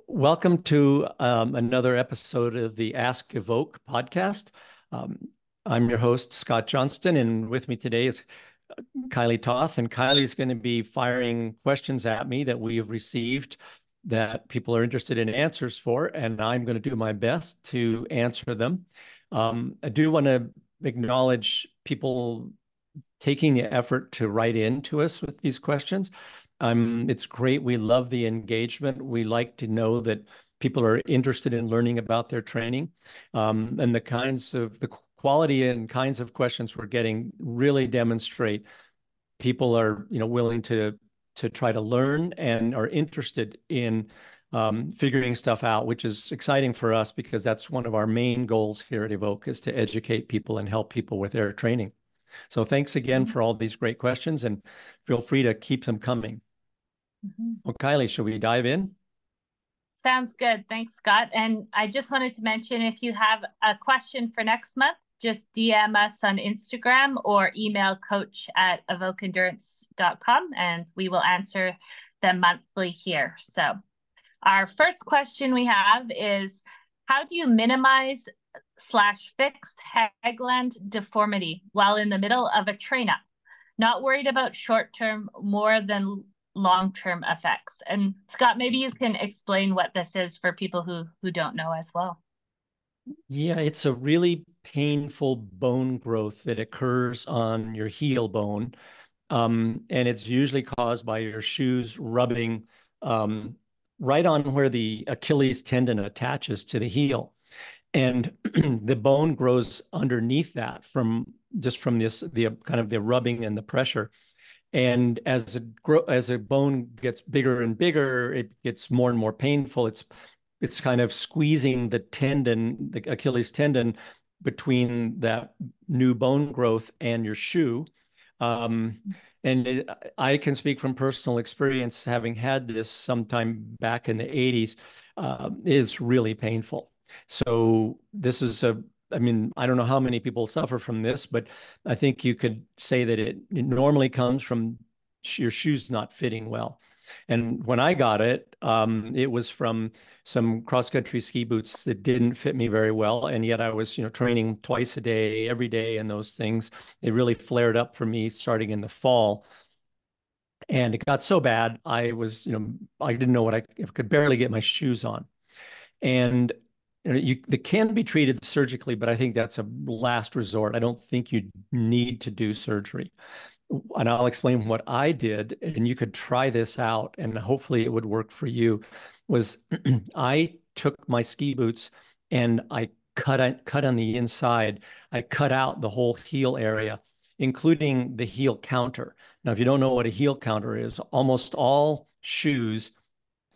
Welcome to another episode of the Ask Evoke podcast. I'm your host, Scott Johnston, and with me today is Kylie Toth. And Kylie's going to be firing questions at me that we have received that people are interested in answers for, and I'm going to do my best to answer them. I do want to acknowledge people taking the effort to write in to us with these questions. It's great. We love the engagement. We like to know that people are interested in learning about their training, and the quality and kinds of questions we're getting really demonstrate people are, willing to try to learn and are interested in figuring stuff out, which is exciting for us because that's one of our main goals here at Evoke is to educate people and help people with their training. So thanks again for all these great questions, and feel free to keep them coming. Well, Kylie, should we dive in? Sounds good. Thanks, Scott. And I just wanted to mention, if you have a question for next month, just DM us on Instagram or email coach@evokeendurance.com and we will answer them monthly here. So our first question we have is, how do you minimize / fix Hagland deformity while in the middle of a train up? Not worried about short-term more than long-term effects. And Scott, maybe you can explain what this is for people who don't know as well. Yeah, it's a really painful bone growth that occurs on your heel bone. And it's usually caused by your shoes rubbing right on where the Achilles tendon attaches to the heel. And the bone grows underneath that from the kind of the rubbing and the pressure. And as a bone gets bigger and bigger, it gets more and more painful. It's kind of squeezing the tendon, the Achilles tendon, between that new bone growth and your shoe. I can speak from personal experience, having had this sometime back in the 80s, is really painful. So this is I don't know how many people suffer from this, but I think you could say that it normally comes from your shoes not fitting well. And when I got it, it was from some cross-country ski boots that didn't fit me very well. And yet I was, training twice a day, every day, and those things. It really flared up for me starting in the fall. And it got so bad, I was, I didn't know I could barely get my shoes on. And they can be treated surgically, but I think that's a last resort. I don't think you need to do surgery. And I'll explain what I did, and you could try this out, and hopefully it would work for you. Was I took my ski boots and I cut on the inside. I cut out the whole heel area, including the heel counter. Now, if you don't know what a heel counter is, almost all shoes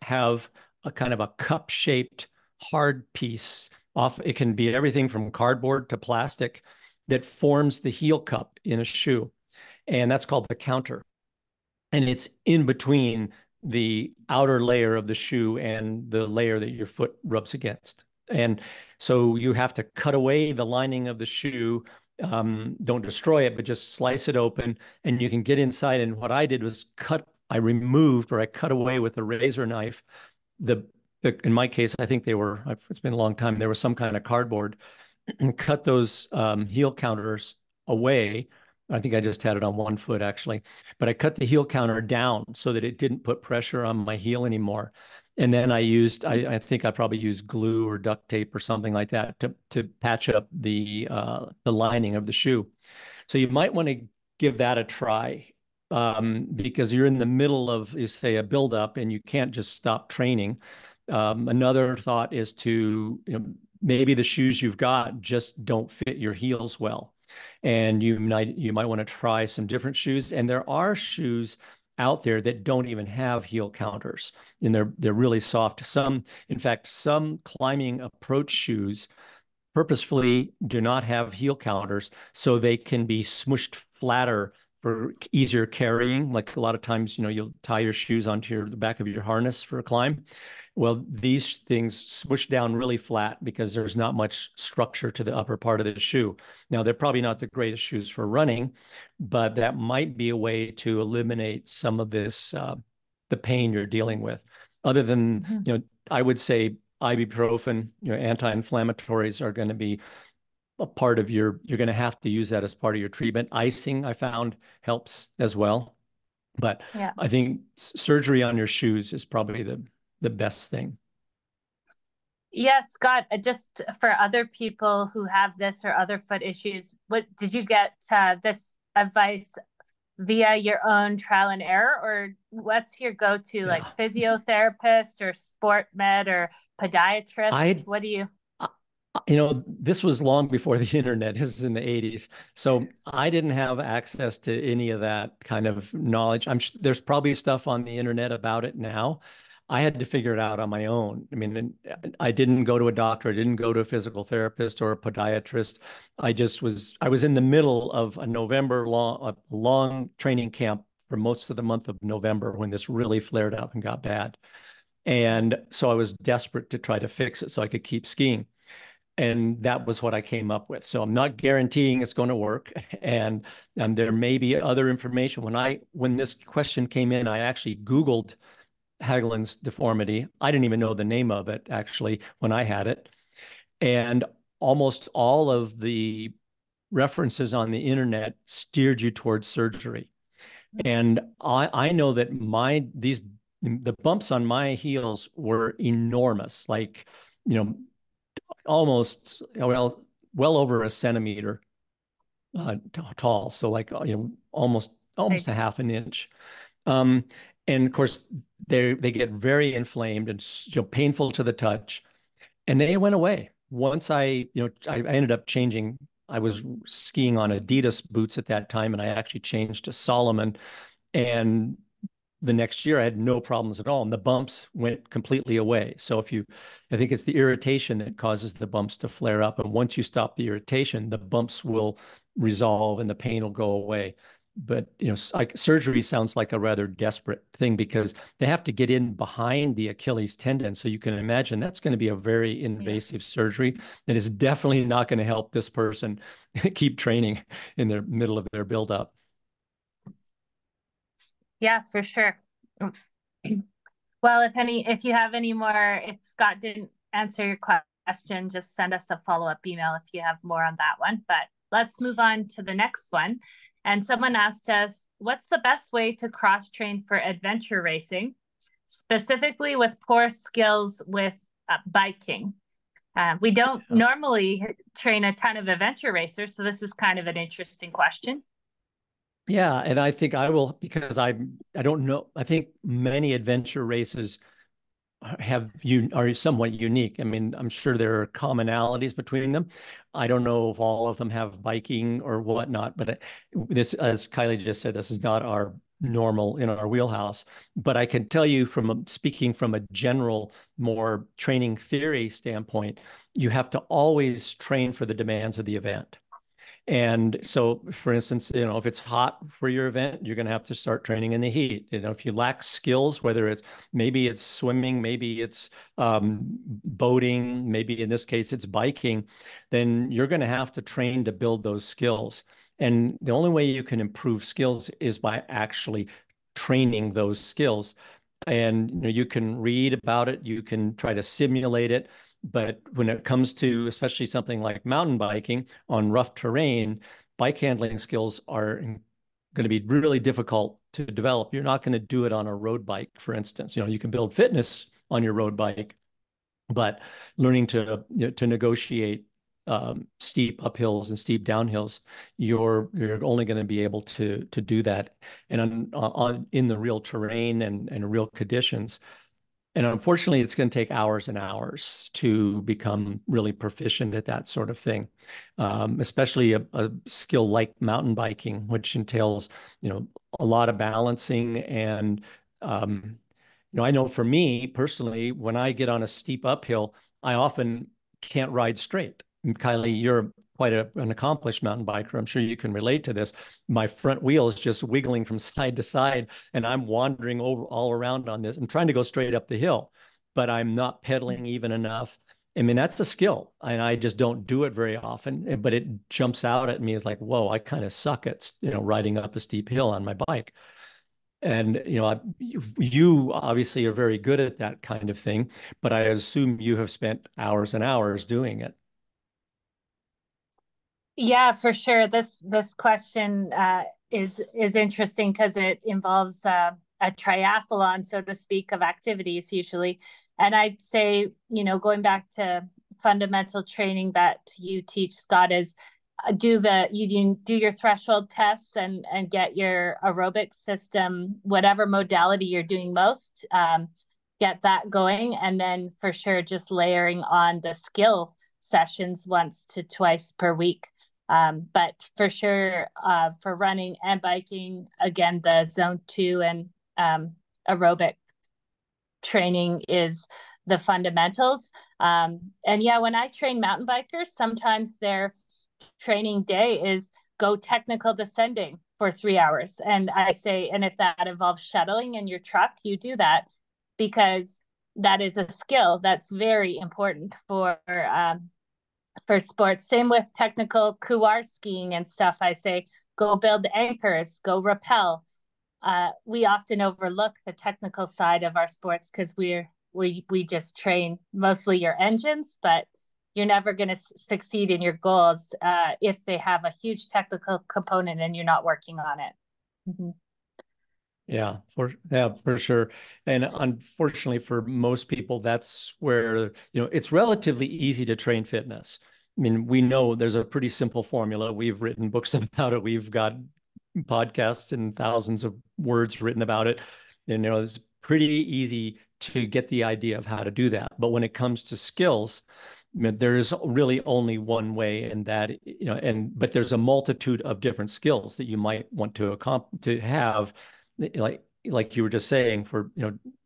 have a kind of a cup-shaped hard piece off. It can be everything from cardboard to plastic that forms the heel cup in a shoe. And that's called the counter. And it's in between the outer layer of the shoe and the layer that your foot rubs against. And so you have to cut away the lining of the shoe. Don't destroy it, but just slice it open, and you can get inside. And what I did was I cut away with a razor knife. In my case, I think it's been a long time, there was some kind of cardboard, and cut those heel counters away. I think I just had it on one foot, actually. But I cut the heel counter down so that it didn't put pressure on my heel anymore. And then I think I probably used glue or duct tape or something like that to patch up the lining of the shoe. So you might want to give that a try, because you're in the middle of, say, a buildup, and you can't just stop training. Another thought is to, maybe the shoes you've got just don't fit your heels well. And you might want to try some different shoes. And there are shoes out there that don't even have heel counters, and they're really soft. In fact, some climbing approach shoes purposefully do not have heel counters, so they can be smushed flatter for easier carrying. Like a lot of times, you'll tie your shoes onto the back of your harness for a climb. Well, these things swoosh down really flat because there's not much structure to the upper part of the shoe. Now, they're probably not the greatest shoes for running, but that might be a way to eliminate some of this, the pain you're dealing with. Other than, I would say ibuprofen, anti-inflammatories are going to be a part of you're going to have to use that as part of your treatment. Icing, I found, helps as well. But Yeah. I think surgery on your shoes is probably the best thing. Yes, Scott, just for other people who have this or other foot issues, what did you get this advice via your own trial and error, or what's your go-to, like physiotherapist or sport med or podiatrist? What do you? This was long before the internet. This is in the 80s. So I didn't have access to any of that kind of knowledge. There's probably stuff on the internet about it now. I had to figure it out on my own. I mean, I didn't go to a doctor. I didn't go to a physical therapist or a podiatrist. I was in the middle of a long training camp for most of the month of November when this really flared up and got bad. And so I was desperate to try to fix it so I could keep skiing. And that was what I came up with. So I'm not guaranteeing it's going to work. And there may be other information. When this question came in, I actually Googled Hageland's deformity. I didn't even know the name of it actually when I had it. And almost all of the references on the internet steered you towards surgery. And I know that the bumps on my heels were enormous, like, almost well over a centimeter tall. So like, almost a half an inch. And of course, they get very inflamed and painful to the touch, and they went away once I ended up changing. I was skiing on Adidas boots at that time, and I actually changed to Salomon. And the next year, I had no problems at all, and the bumps went completely away. So I think it's the irritation that causes the bumps to flare up, and once you stop the irritation, the bumps will resolve and the pain will go away. But surgery sounds like a rather desperate thing because they have to get in behind the Achilles tendon. So you can imagine that's going to be a very invasive surgery that is definitely not going to help this person keep training in the middle of their buildup. Yeah, for sure. Well, if you have any more, if Scott didn't answer your question, just send us a follow-up email if you have more on that one. But let's move on to the next one. And someone asked us, what's the best way to cross-train for adventure racing, specifically with poor skills with biking? We don't normally train a ton of adventure racers, so this is kind of an interesting question. Yeah, and I think I will, because I don't know. I think many adventure races are somewhat unique. I mean, I'm sure there are commonalities between them. I don't know if all of them have biking or whatnot, but this, as Kylie just said, this is not our normal in our wheelhouse. But I can tell you speaking from a general, more training theory standpoint, you have to always train for the demands of the event. And so, for instance, if it's hot for your event, you're going to have to start training in the heat. If you lack skills, maybe it's swimming, maybe it's boating, maybe in this case it's biking, then you're going to have to train to build those skills. And the only way you can improve skills is by actually training those skills. And you can read about it, you can try to simulate it. But when it comes to especially something like mountain biking on rough terrain, bike handling skills are going to be really difficult to develop. You're not going to do it on a road bike, for instance. You can build fitness on your road bike, but learning to negotiate steep uphills and steep downhills, you're only going to be able to do that and in the real terrain and real conditions. And unfortunately, it's going to take hours and hours to become really proficient at that sort of thing, especially a skill like mountain biking, which entails, a lot of balancing. And, I know for me personally, when I get on a steep uphill, I often can't ride straight. And Kylie, you're quite an accomplished mountain biker. I'm sure you can relate to this. My front wheel is just wiggling from side to side, and I'm wandering all around on this. I'm trying to go straight up the hill, but I'm not pedaling even enough. I mean, that's a skill, and I just don't do it very often. But it jumps out at me as like, whoa, I kind of suck at riding up a steep hill on my bike. And, you obviously are very good at that kind of thing, but I assume you have spent hours and hours doing it. Yeah, for sure. This question is interesting because it involves a triathlon, so to speak, of activities usually. And I'd say, going back to fundamental training that you teach, Scott, is you do your threshold tests and get your aerobic system, whatever modality you're doing most, get that going, and then for sure just layering on the skill sessions once to twice per week. But for sure, for running and biking, again, the zone 2 and aerobic training is the fundamentals. And yeah, when I train mountain bikers, sometimes their training day is go technical descending for 3 hours. And I say, and if that involves shuttling in your truck, you do that because that is a skill that's very important for sports. Same with technical couloir skiing and stuff. I say, go build anchors, go rappel. We often overlook the technical side of our sports because we just train mostly your engines, but you're never going to succeed in your goals if they have a huge technical component and you're not working on it. Mm-hmm. Yeah, for sure. And unfortunately for most people, that's where, it's relatively easy to train fitness. I mean, we know there's a pretty simple formula. We've written books about it. We've got podcasts and thousands of words written about it. And, it's pretty easy to get the idea of how to do that. But when it comes to skills, I mean, there's really only one way, and that, but there's a multitude of different skills that you might want to have, like you were just saying, for,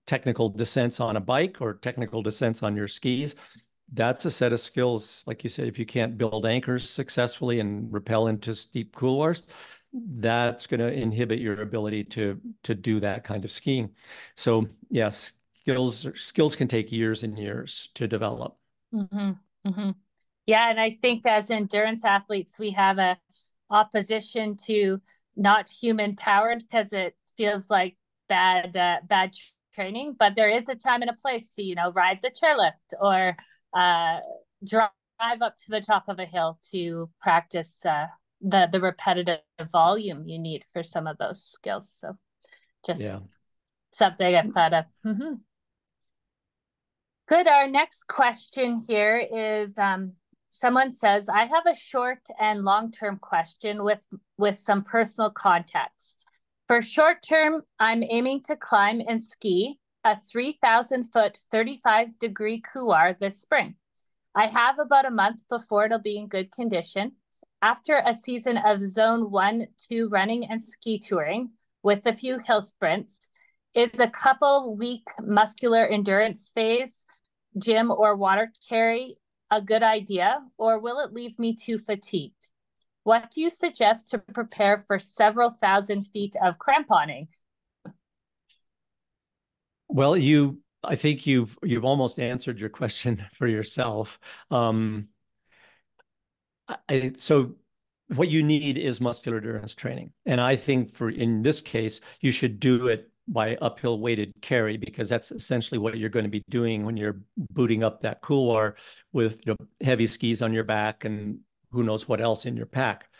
technical descents on a bike or technical descents on your skis. That's a set of skills. Like you said, if you can't build anchors successfully and rappel into steep couloirs, that's going to inhibit your ability to do that kind of skiing. So yes, skills can take years and years to develop. Mm-hmm. Mm-hmm. Yeah, and I think as endurance athletes, we have a opposition to not human powered because it feels like bad training. But there is a time and a place to ride the chairlift or drive up to the top of a hill to practice the repetitive volume you need for some of those skills. So just something I've thought of. Mm-hmm. Good. Our next question here is someone says, I have a short and long-term question with some personal context. For short term, I'm aiming to climb and ski a 3,000-foot, 35-degree couloir this spring. I have about a month before it'll be in good condition. After a season of zone 1, 2 running and ski touring with a few hill sprints, is a couple week muscular endurance phase, gym or water carry a good idea, or will it leave me too fatigued? What do you suggest to prepare for several thousand feet of cramponing? Well, I think you've almost answered your question for yourself. So what you need is muscular endurance training. And I think in this case, you should do it by uphill weighted carry, because that's essentially what you're going to be doing when you're booting up that couloir with heavy skis on your back and who knows what else in your pack.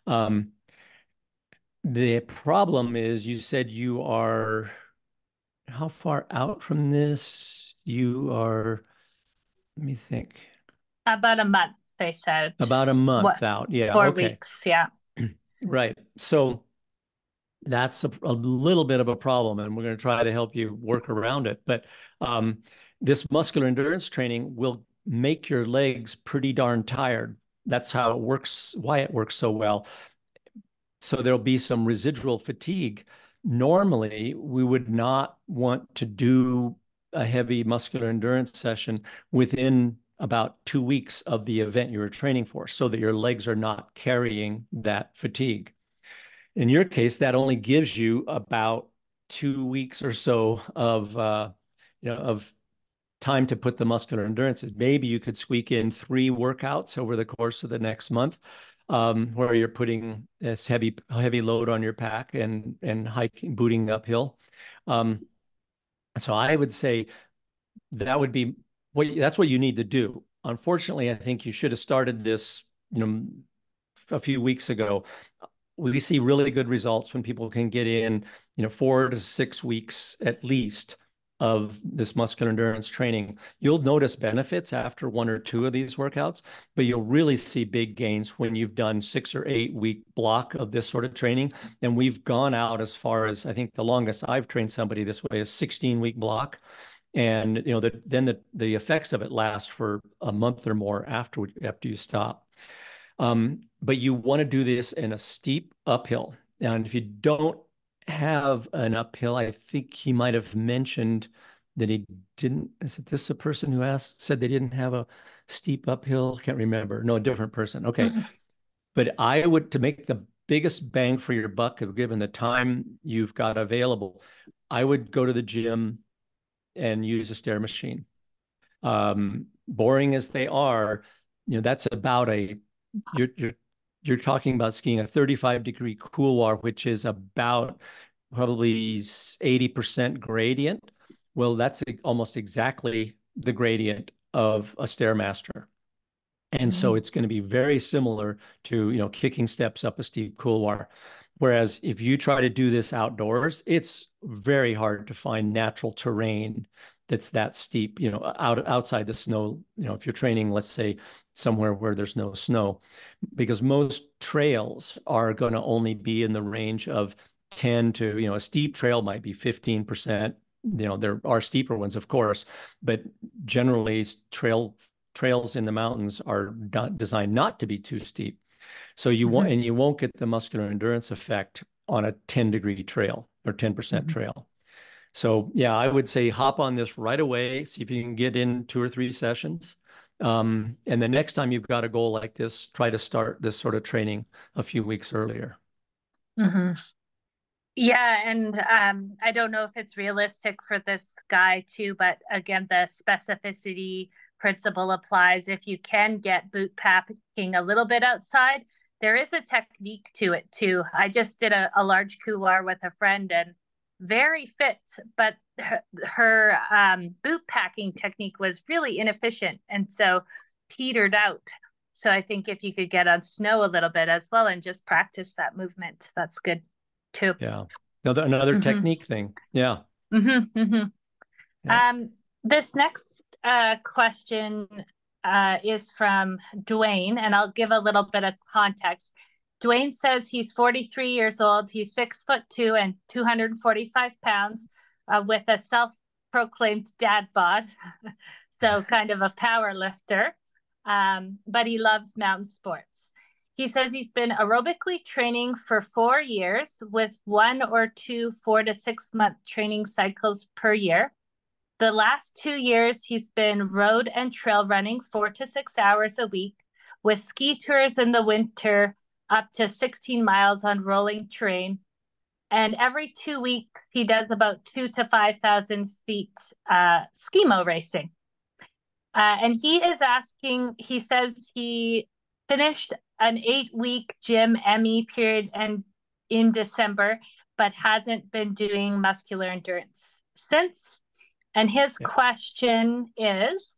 The problem is, you said you are how far out from this? You are, let me think. About a month, they said. About a month out. Yeah. 4 weeks. Yeah. Right. So that's a little bit of a problem, and we're going to try to help you work around it. But this muscular endurance training will make your legs pretty darn tired. That's how it works, why it works so well. So there'll be some residual fatigue. Normally, we would not want to do a heavy muscular endurance session within about 2 weeks of the event you were training for, so that your legs are not carrying that fatigue. In your case, that only gives you about 2 weeks or so of time to put the muscular endurance. Maybe you could squeak in 3 workouts over the course of the next month. where you're putting this heavy load on your pack and hiking, booting uphill. Um, so I would say that would be that's what you need to do. Unfortunately, I think you should have started this, a few weeks ago. We see really good results when people can get in, 4 to 6 weeks at least of this muscular endurance training. You'll notice benefits after 1 or 2 of these workouts, but you'll really see big gains when you've done 6 or 8 week block of this sort of training. And we've gone out as far as, I think the longest I've trained somebody this way is 16-week block. And then the effects of it last for a month or more after you stop. But you want to do this in a steep uphill. And if you don't have an uphill, I think he might have mentioned that he didn't. Is it this a person who said they didn't have a steep uphill? Can't remember. No, a different person. Okay. But I would, to make the biggest bang for your buck, given the time you've got available, I would go to the gym and use a stair machine. Boring as they are, that's about you're talking about skiing a 35-degree couloir, which is about probably 80% gradient. Well, that's almost exactly the gradient of a Stairmaster. And so it's going to be very similar to, kicking steps up a steep couloir. Whereas if you try to do this outdoors, it's very hard to find natural terrain that's that steep, outside the snow, if you're training, let's say, somewhere where there's no snow, because most trails are going to only be in the range of 10 to, a steep trail might be 15%. There are steeper ones, of course, but generally trails in the mountains are designed not to be too steep. So you won't get the muscular endurance effect on a 10-degree trail or 10% trail. So yeah, I would say hop on this right away. See if you can get in 2 or 3 sessions. And the next time you've got a goal like this, try to start this sort of training a few weeks earlier. Yeah, and I don't know if it's realistic for this guy too, but again, the specificity principle applies. If you can get boot packing a little bit outside, there is a technique to it too. I just did a large couloir with a friend and very fit, but her boot packing technique was really inefficient and so petered out. So I think if you could get on snow a little bit as well and just practice that movement, that's good too. Yeah. Another technique thing. Yeah. Yeah. This next question is from Dwayne, and I'll give a little bit of context. Dwayne says he's 43 years old. He's 6'2" and 245 pounds, with a self-proclaimed dad bod, so kind of a power lifter. But he loves mountain sports. He says he's been aerobically training for 4 years with 1 or 2 4 to 6 month training cycles per year. The last 2 years, he's been road and trail running 4 to 6 hours a week with ski tours in the winter up to 16 miles on rolling terrain. And every 2 weeks, he does about 2,000 to 5,000 feet skimo racing. And he is asking, he says he finished an 8-week gym ME period in December, but hasn't been doing muscular endurance since. And his question is,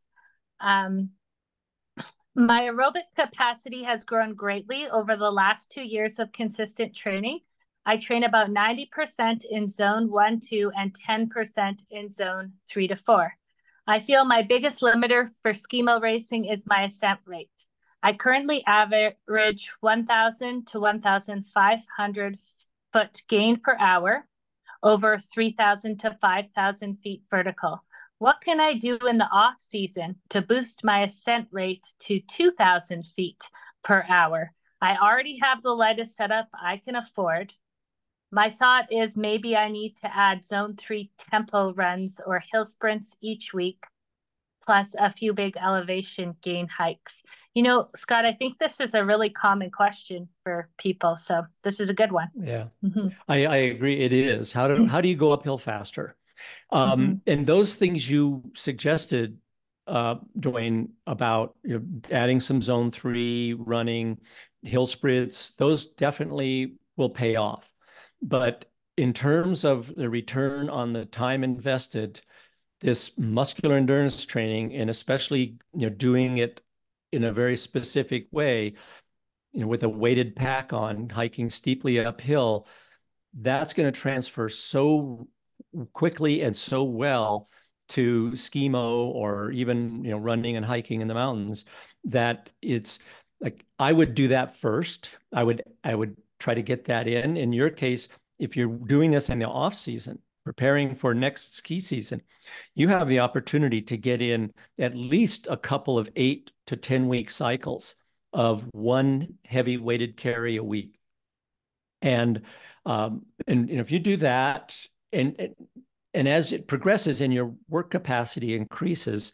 my aerobic capacity has grown greatly over the last 2 years of consistent training. I train about 90% in zone 1, 2, and 10% in zone 3 to 4. I feel my biggest limiter for skimo racing is my ascent rate. I currently average 1,000 to 1,500 foot gain per hour over 3,000 to 5,000 feet vertical. What can I do in the off season to boost my ascent rate to 2,000 feet per hour? I already have the lightest setup I can afford. My thought is maybe I need to add zone 3 tempo runs or hill sprints each week, plus a few big elevation gain hikes. Scott, I think this is a really common question for people. So this is a good one. Yeah, I agree. It is. How do you go uphill faster? And those things you suggested Dwayne, about adding some zone 3 running, hill sprints. Those definitely will pay off. But in terms of the return on the time invested, this muscular endurance training, and especially doing it in a very specific way, with a weighted pack on, hiking steeply uphill, that's going to transfer so quickly and so well to skimo, or even running and hiking in the mountains, that it's like I would do that first. I would try to get that in your case. If you're doing this in the off season, preparing for next ski season, you have the opportunity to get in at least a couple of 8 to 10 week cycles of one heavy weighted carry a week. And if you do that, and as it progresses and your work capacity increases,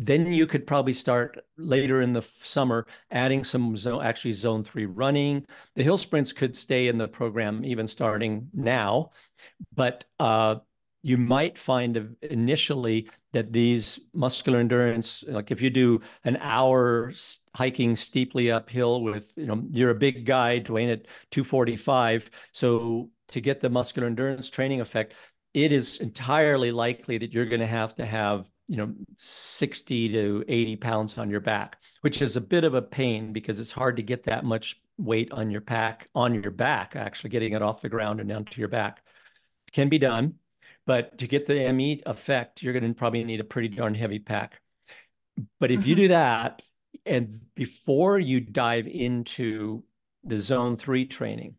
then you could probably start later in the summer adding some zone 3 running. The hill sprints could stay in the program even starting now, but you might find initially that these muscular endurance, like if you do an hour hiking steeply uphill with, you're a big guy, Dwayne, at 245. So to get the muscular endurance training effect, it is entirely likely that you're going to have 60 to 80 pounds on your back, which is a bit of a pain because it's hard to get that much weight on your back, actually getting it off the ground and down to your back. It can be done, but to get the ME effect, you're going to probably need a pretty darn heavy pack. But if you do that, and before you dive into the zone 3 training,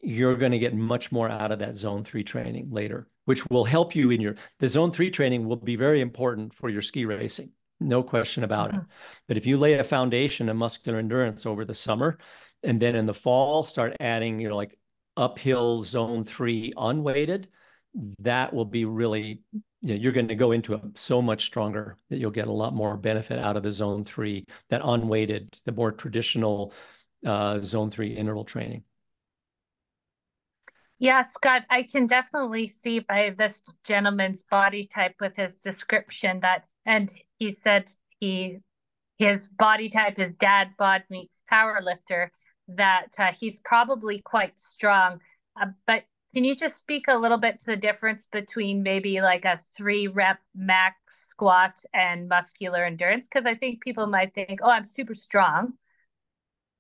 you're going to get much more out of that zone 3 training later, which will help you the zone 3 training will be very important for your ski racing. No question about it. But if you lay a foundation of muscular endurance over the summer, and then in the fall, start adding, like uphill zone 3 unweighted, that will be really, you're going to go into it so much stronger that you'll get a lot more benefit out of the zone 3, that unweighted, the more traditional zone 3 interval training. Yeah, Scott, I can definitely see by this gentleman's body type with his description and he said his body type is dad bod meets power lifter, that he's probably quite strong. But can you just speak a little bit to the difference between maybe like a 3-rep max squat and muscular endurance? Because I think people might think, oh, I'm super strong.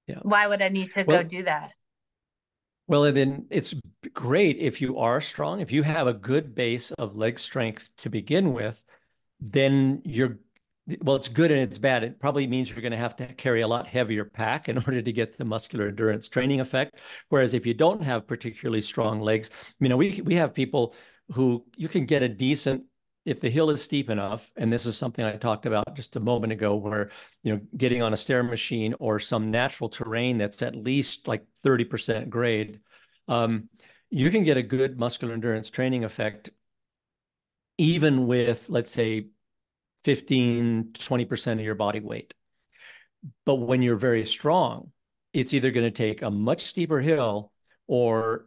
Yeah. Why would I need to go do that? Well, and then it's great if you are strong. If you have a good base of leg strength to begin with, then it's good and it's bad. It probably means you're going to have to carry a lot heavier pack in order to get the muscular endurance training effect. Whereas if you don't have particularly strong legs, we have people who you can get a decent, if the hill is steep enough, and this is something I talked about just a moment ago, where getting on a stair machine or some natural terrain that's at least like 30% grade, you can get a good muscular endurance training effect even with, let's say, 15, 20% of your body weight. But when you're very strong, it's either going to take a much steeper hill or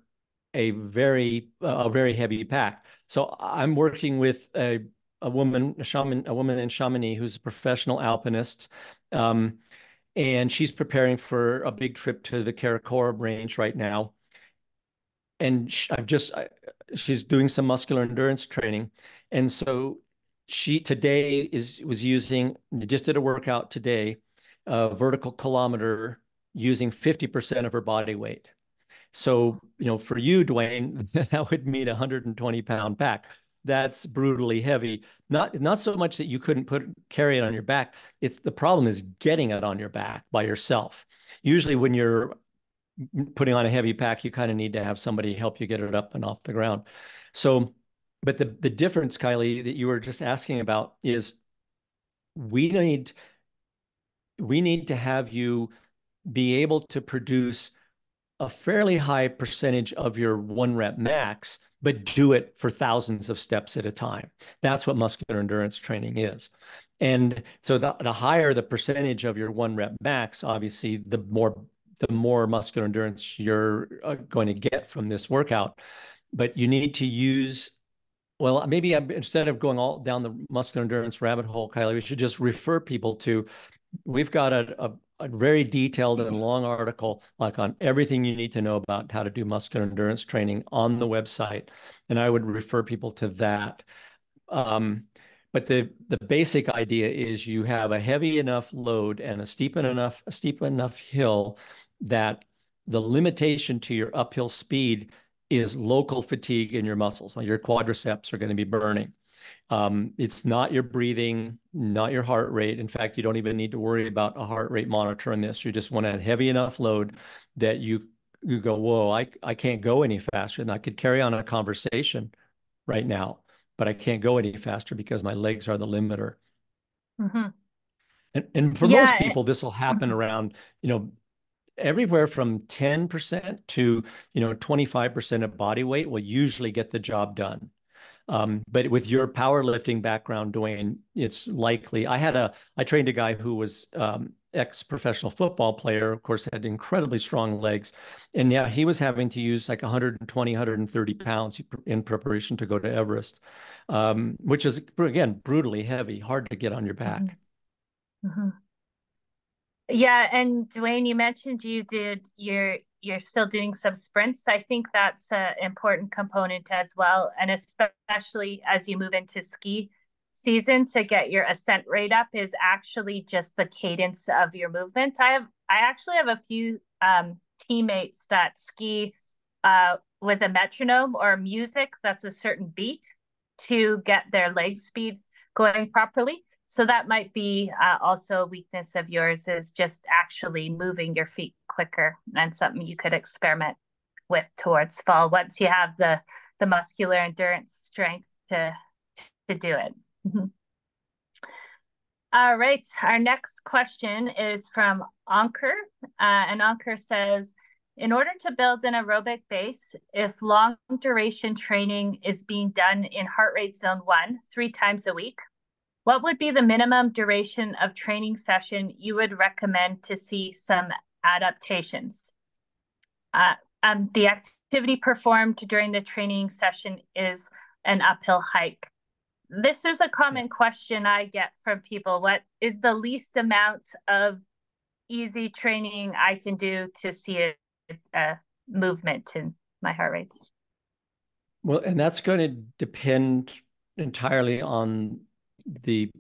a very heavy pack. So I'm working with a woman in Chamonix who's a professional alpinist, and she's preparing for a big trip to the Karakoram range right now. And she's doing some muscular endurance training, and so she today was using, just did a workout today, a vertical kilometer using 50% of her body weight. So, for you, Dwayne, that would mean a 120-pound pack. That's brutally heavy. Not so much that you couldn't carry it on your back. The problem is getting it on your back by yourself. Usually when you're putting on a heavy pack, you kind of need to have somebody help you get it up and off the ground. So, but the difference, Kylie, that you were just asking about is we need to have you be able to produce a fairly high percentage of your 1-rep max, but do it for thousands of steps at a time. That's what muscular endurance training is. And so the higher the percentage of your 1-rep max, obviously, the more muscular endurance you're going to get from this workout. But you need to use Well, maybe instead of going all down the muscular endurance rabbit hole, Kylie, we should just refer people to, we've got a very detailed and long article like on everything you need to know about how to do muscular endurance training on the website. And I would refer people to that. But the basic idea is you have a heavy enough load and a steep enough hill that the limitation to your uphill speed is local fatigue in your muscles. Like your quadriceps are going to be burning. It's not your breathing, not your heart rate. In fact, you don't even need to worry about a heart rate monitor in this. You just want a heavy enough load that you go, whoa, I can't go any faster. And I could carry on a conversation right now, but I can't go any faster because my legs are the limiter. Mm-hmm. And for most Yeah. people, this will happen around, everywhere from 10% to, 25% of body weight will usually get the job done. But with your powerlifting background, Dwayne, it's likely. I trained a guy who was ex-professional football player, of course, had incredibly strong legs. And yeah, he was having to use like 120, 130 pounds in preparation to go to Everest, which is, again, brutally heavy, hard to get on your back. Mm-hmm. Yeah, and Dwayne, you mentioned you're still doing some sprints. I think that's an important component as well, and especially as you move into ski season to get your ascent rate up is actually just the cadence of your movement. I actually have a few teammates that ski with a metronome or music that's a certain beat to get their leg speed going properly. So that might be also a weakness of yours is just actually moving your feet quicker and something you could experiment with towards fall once you have the muscular endurance strength to do it. Mm-hmm. All right, our next question is from Ankur, and Ankur says, in order to build an aerobic base, if long duration training is being done in heart rate zone 1 3 times a week, what would be the minimum duration of training session you would recommend to see some adaptations? The activity performed during the training session is an uphill hike. This is a common question I get from people. What is the least amount of easy training I can do to see a movement in my heart rates? Well, and that's going to depend entirely on the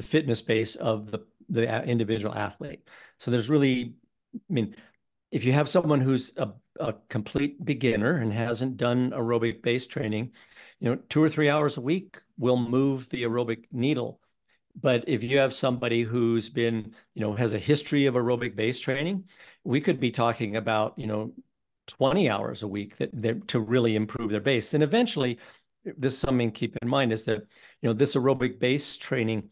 fitness base of the individual athlete. So there's really, if you have someone who's a complete beginner and hasn't done aerobic base training, 2 or 3 hours a week will move the aerobic needle. But if you have somebody who's been, has a history of aerobic base training, we could be talking about, 20 hours a week that to really improve their base. And eventually, this is something to keep in mind is that, this aerobic base training,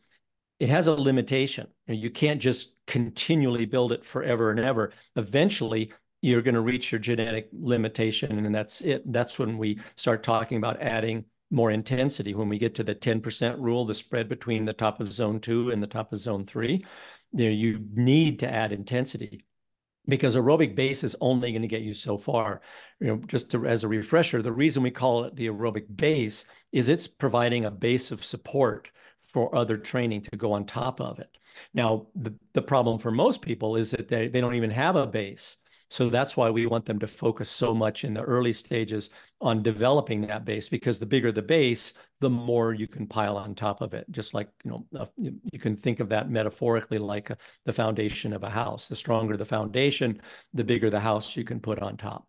it has a limitation. You can't just continually build it forever and ever. Eventually, you're going to reach your genetic limitation, and that's it. That's when we start talking about adding more intensity. When we get to the 10% rule, the spread between the top of zone 2 and the top of zone 3, you need to add intensity, because aerobic base is only going to get you so far. Just as a refresher, the reason we call it the aerobic base is it's providing a base of support for other training to go on top of it. Now, the problem for most people is that they don't even have a base. So that's why we want them to focus so much in the early stages on developing that base, because the bigger the base, the more you can pile on top of it. Just like, you can think of that metaphorically like the foundation of a house. The stronger the foundation, the bigger the house you can put on top.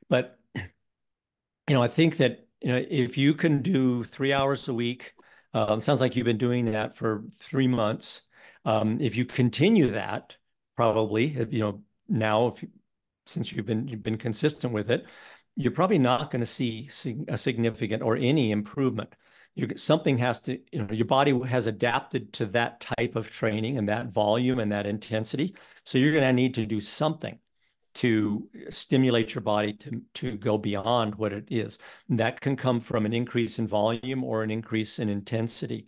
But, I think that, if you can do 3 hours a week, sounds like you've been doing that for 3 months. If you continue that, probably, now, since you've been consistent with it, you're probably not going to see a significant or any improvement. Something has to, your body has adapted to that type of training and that volume and that intensity. So you're going to need to do something to stimulate your body to go beyond what it is. And that can come from an increase in volume or an increase in intensity.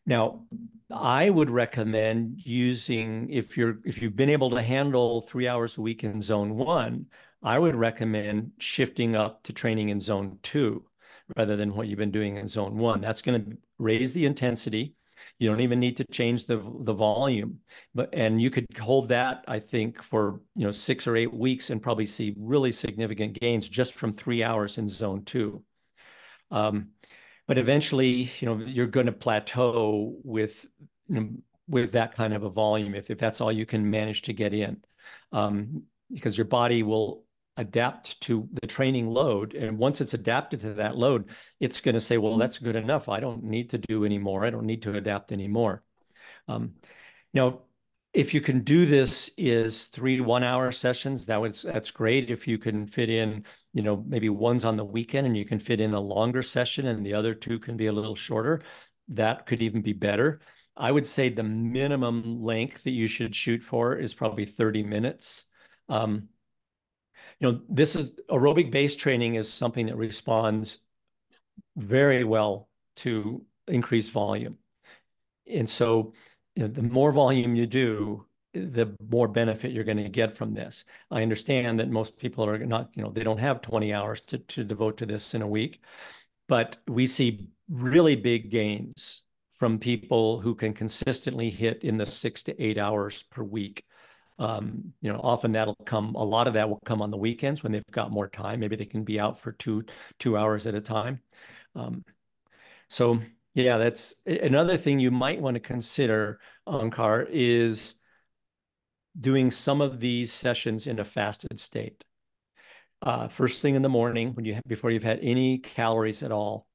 Now, I would recommend using, if you've been able to handle 3 hours a week in zone 1, I would recommend shifting up to training in zone 2, rather than what you've been doing in zone 1. That's going to raise the intensity. You don't even need to change the volume, and you could hold that, I think, for 6 or 8 weeks and probably see really significant gains just from 3 hours in zone 2. But eventually, you're going to plateau with that kind of a volume if that's all you can manage to get in, because your body will adapt to the training load. And once it's adapted to that load, it's going to say, well, that's good enough. I don't need to do anymore. I don't need to adapt anymore. Now, if you can do this is 3 1-hour sessions, that's great. If you can fit in, maybe one's on the weekend and you can fit in a longer session and the other 2 can be a little shorter, that could even be better. I would say the minimum length that you should shoot for is probably 30 minutes. This is aerobic-based training is something that responds very well to increased volume. And so, the more volume you do, the more benefit you're going to get from this. I understand that most people are not, they don't have 20 hours to devote to this in a week, but we see really big gains from people who can consistently hit in the 6 to 8 hours per week. Often a lot of that will come on the weekends when they've got more time. Maybe they can be out for two hours at a time. So yeah, that's another thing you might want to consider, Onkar, is doing some of these sessions in a fasted state. First thing in the morning before you've had any calories at all.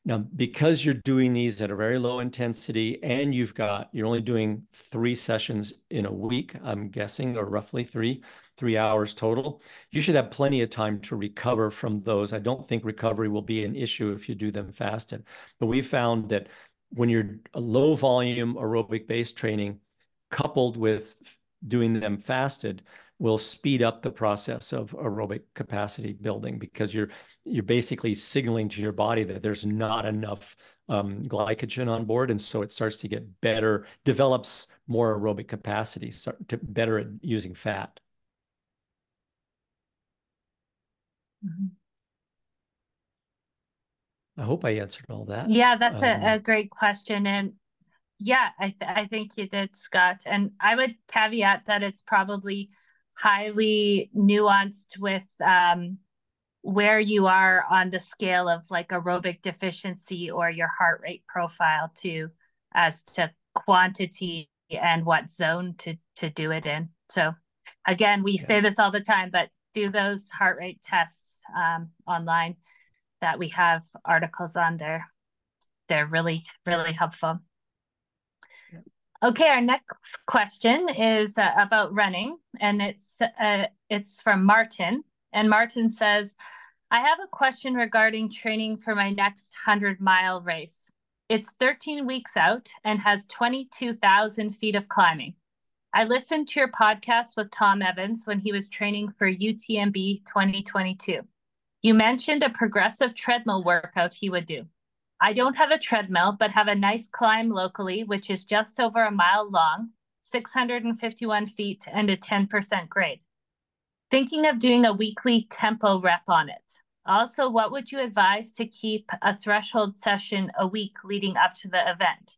Now, because you're doing these at a very low intensity and you're only doing 3 sessions in a week, I'm guessing, or roughly 3 hours total, you should have plenty of time to recover from those. I don't think recovery will be an issue if you do them fasted. But we found that when you're a low volume aerobic based training coupled with doing them fasted will speed up the process of aerobic capacity building, because you're basically signaling to your body that there's not enough glycogen on board, and so it starts to get better, develops more aerobic capacity, start to better at using fat. Mm-hmm. I hope I answered all that. Yeah, that's a great question. And yeah, I think you did, Scott. And I would caveat that it's probably highly nuanced with where you are on the scale of like aerobic deficiency or your heart rate profile too, as to quantity and what zone to do it in. So again, we say this all the time, but do those heart rate tests online that we have articles on there. They're really, really helpful. Okay, our next question is about running, and it's from Martin. And Martin says, I have a question regarding training for my next 100-mile race. It's 13 weeks out and has 22,000 feet of climbing. I listened to your podcast with Tom Evans when he was training for UTMB 2022. You mentioned a progressive treadmill workout he would do. I don't have a treadmill, but have a nice climb locally, which is just over a mile long, 651 feet, and a 10% grade. Thinking of doing a weekly tempo rep on it. Also, what would you advise to keep a threshold session a week leading up to the event?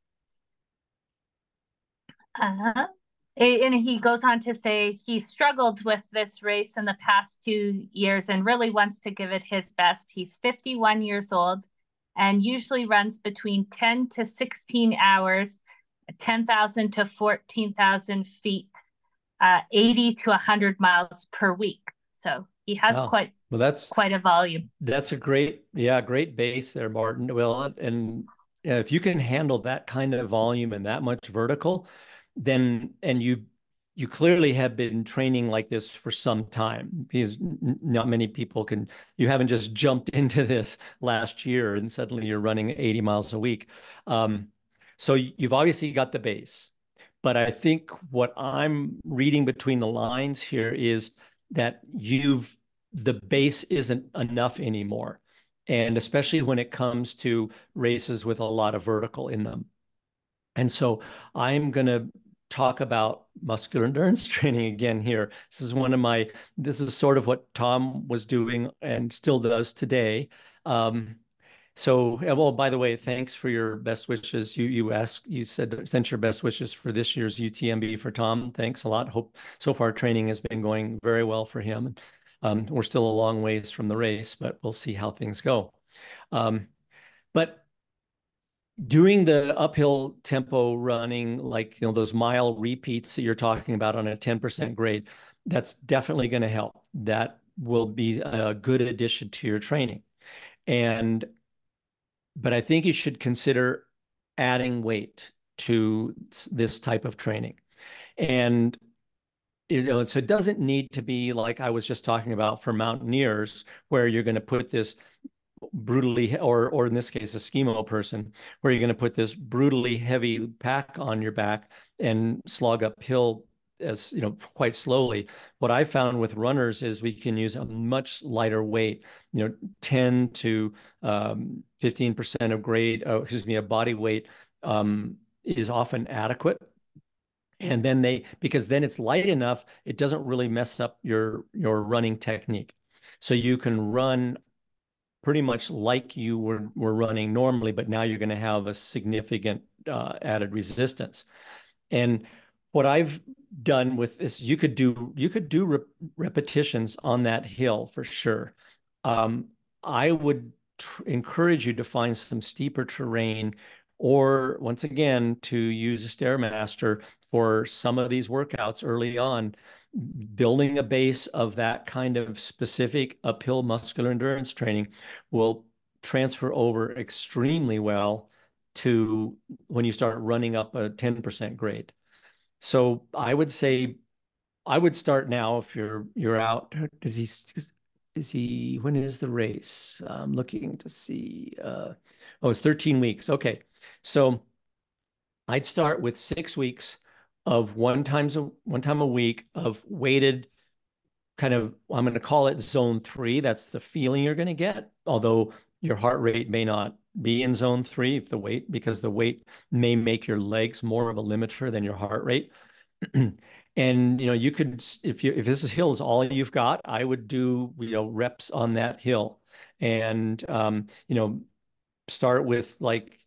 And he goes on to say he struggled with this race in the past 2 years and really wants to give it his best. He's 51 years old and usually runs between 10 to 16 hours, 10,000 to 14,000 feet, 80 to 100 miles per week. So he has quite a volume. That's a great base there, Martin. Well, and if you can handle that kind of volume and that much vertical, then, and you clearly have been training like this for some time, because not many people can, you haven't just jumped into this last year and suddenly you're running 80 miles a week. So you've obviously got the base, but I think what I'm reading between the lines here is that the base isn't enough anymore. And especially when it comes to races with a lot of vertical in them. And so I'm going to talk about muscular endurance training again here. This is sort of what Tom was doing and still does today. So, well, by the way, thanks for your best wishes. You said sent your best wishes for this year's UTMB for Tom. Thanks a lot. Hope so far training has been going very well for him. We're still a long ways from the race, but we'll see how things go. But doing the uphill tempo running, like those mile repeats that you're talking about on a 10% grade, that's definitely going to help. That will be a good addition to your training. But I think you should consider adding weight to this type of training. And so it doesn't need to be like I was just talking about for mountaineers, where you're going to put this brutally, or in this case, a Eskimo person, where you're going to put this brutally heavy pack on your back and slog uphill as quite slowly. What I found with runners is we can use a much lighter weight, 10 to 15% of grade, of body weight is often adequate. And then because then it's light enough, it doesn't really mess up your running technique. So you can run pretty much like you were running normally, but now you're going to have a significant added resistance. And what I've done with this, you could do repetitions on that hill for sure. I would encourage you to find some steeper terrain, or once again, to use a Stairmaster for some of these workouts early on. Building a base of that kind of specific uphill muscular endurance training will transfer over extremely well to when you start running up a 10% grade. So I would say I would start now if you're out. When is the race? I'm looking to see. It's 13 weeks. Okay. So I'd start with 6 weeks of one time a week of weighted kind of, I'm going to call it zone 3. That's the feeling you're going to get, although your heart rate may not be in zone 3 because the weight may make your legs more of a limiter than your heart rate. And you could, if this hill is all you've got, I would do reps on that hill, and start with like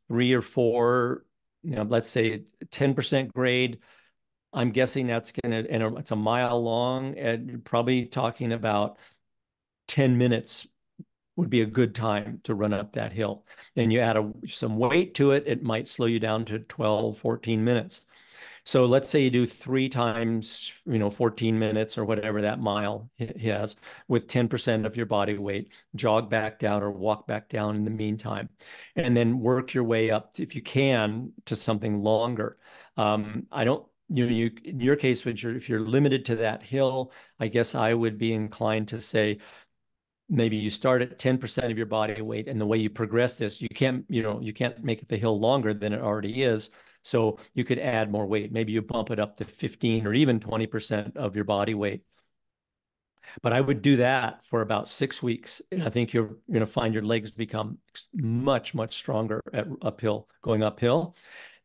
3 or 4, let's say 10% grade. I'm guessing that's gonna, and it's a mile long, and you're probably talking about 10 minutes would be a good time to run up that hill. And you add some weight to it, it might slow you down to 12, 14 minutes. So let's say you do 3 times, 14 minutes or whatever that mile has, with 10% of your body weight, jog back down or walk back down in the meantime, and then work your way up, if you can, to something longer. I don't, in your case, if you're limited to that hill, I guess I would be inclined to say, maybe you start at 10% of your body weight, and the way you progress this, you can't make the hill longer than it already is. So you could add more weight. Maybe you bump it up to 15 or even 20% of your body weight. But I would do that for about 6 weeks. And I think you're going to find your legs become much, much stronger going uphill.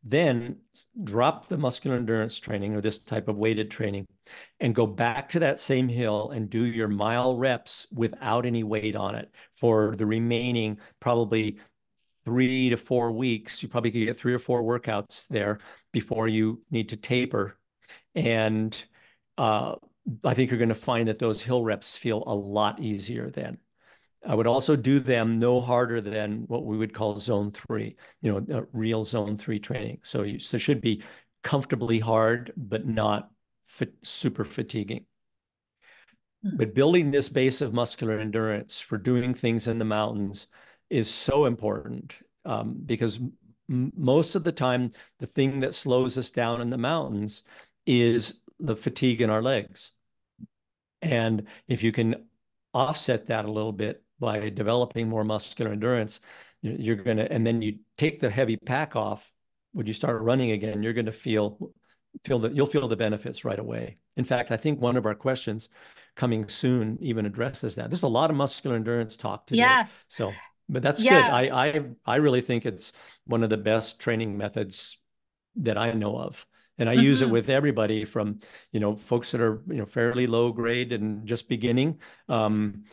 Then drop the muscular endurance training or this type of weighted training and go back to that same hill and do your mile reps without any weight on it for the remaining probably 3 to 4 weeks. You probably could get 3 or 4 workouts there before you need to taper. And I think you're going to find that those hill reps feel a lot easier then. I would also do them no harder than what we would call zone 3, real zone 3 training. So it should be comfortably hard, but not super fatiguing. But building this base of muscular endurance for doing things in the mountains is so important, because most of the time, the thing that slows us down in the mountains is the fatigue in our legs. And if you can offset that a little bit by developing more muscular endurance, and then you take the heavy pack off. When you start running again, you're going to feel that you'll feel the benefits right away. In fact, I think one of our questions coming soon even addresses that. There's a lot of muscular endurance talk today. Yeah. But that's good. I really think it's one of the best training methods that I know of. And I use it with everybody from, folks that are, fairly low grade and just beginning, and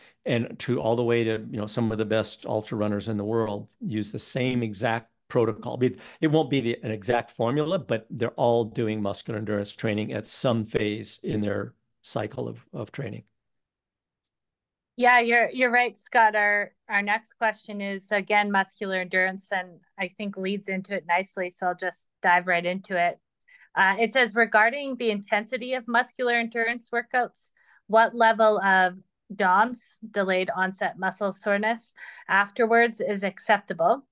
to all the way to, some of the best ultra runners in the world use the same exact protocol. It won't be an exact formula, but they're all doing muscular endurance training at some phase in their cycle of training. Yeah, you're right, Scott. Our next question is again muscular endurance, and I think leads into it nicely. So I'll just dive right into it. It says regarding the intensity of muscular endurance workouts, what level of DOMS, delayed onset muscle soreness, afterwards is acceptable?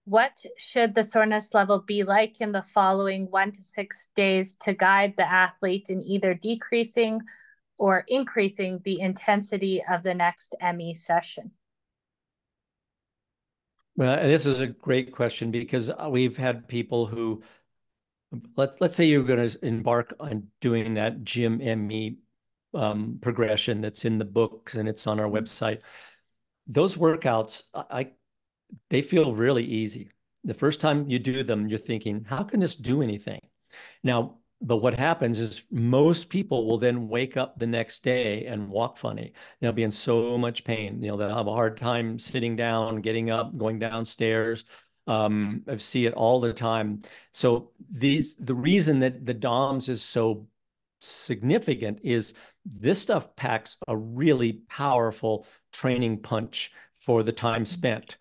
What should the soreness level be like in the following 1 to 6 days to guide the athlete in either decreasing or increasing the intensity of the next ME session? Well, this is a great question because we've had people who, let's say you're going to embark on doing that gym ME progression that's in the books and it's on our website. Those workouts, they feel really easy. The first time you do them, you're thinking, how can this do anything? Now, but what happens is most people will then wake up the next day and walk funny. They'll be in so much pain. They'll have a hard time sitting down, getting up, going downstairs. I see it all the time. So the reason that the DOMS is so significant is this stuff packs a really powerful training punch for the time spent,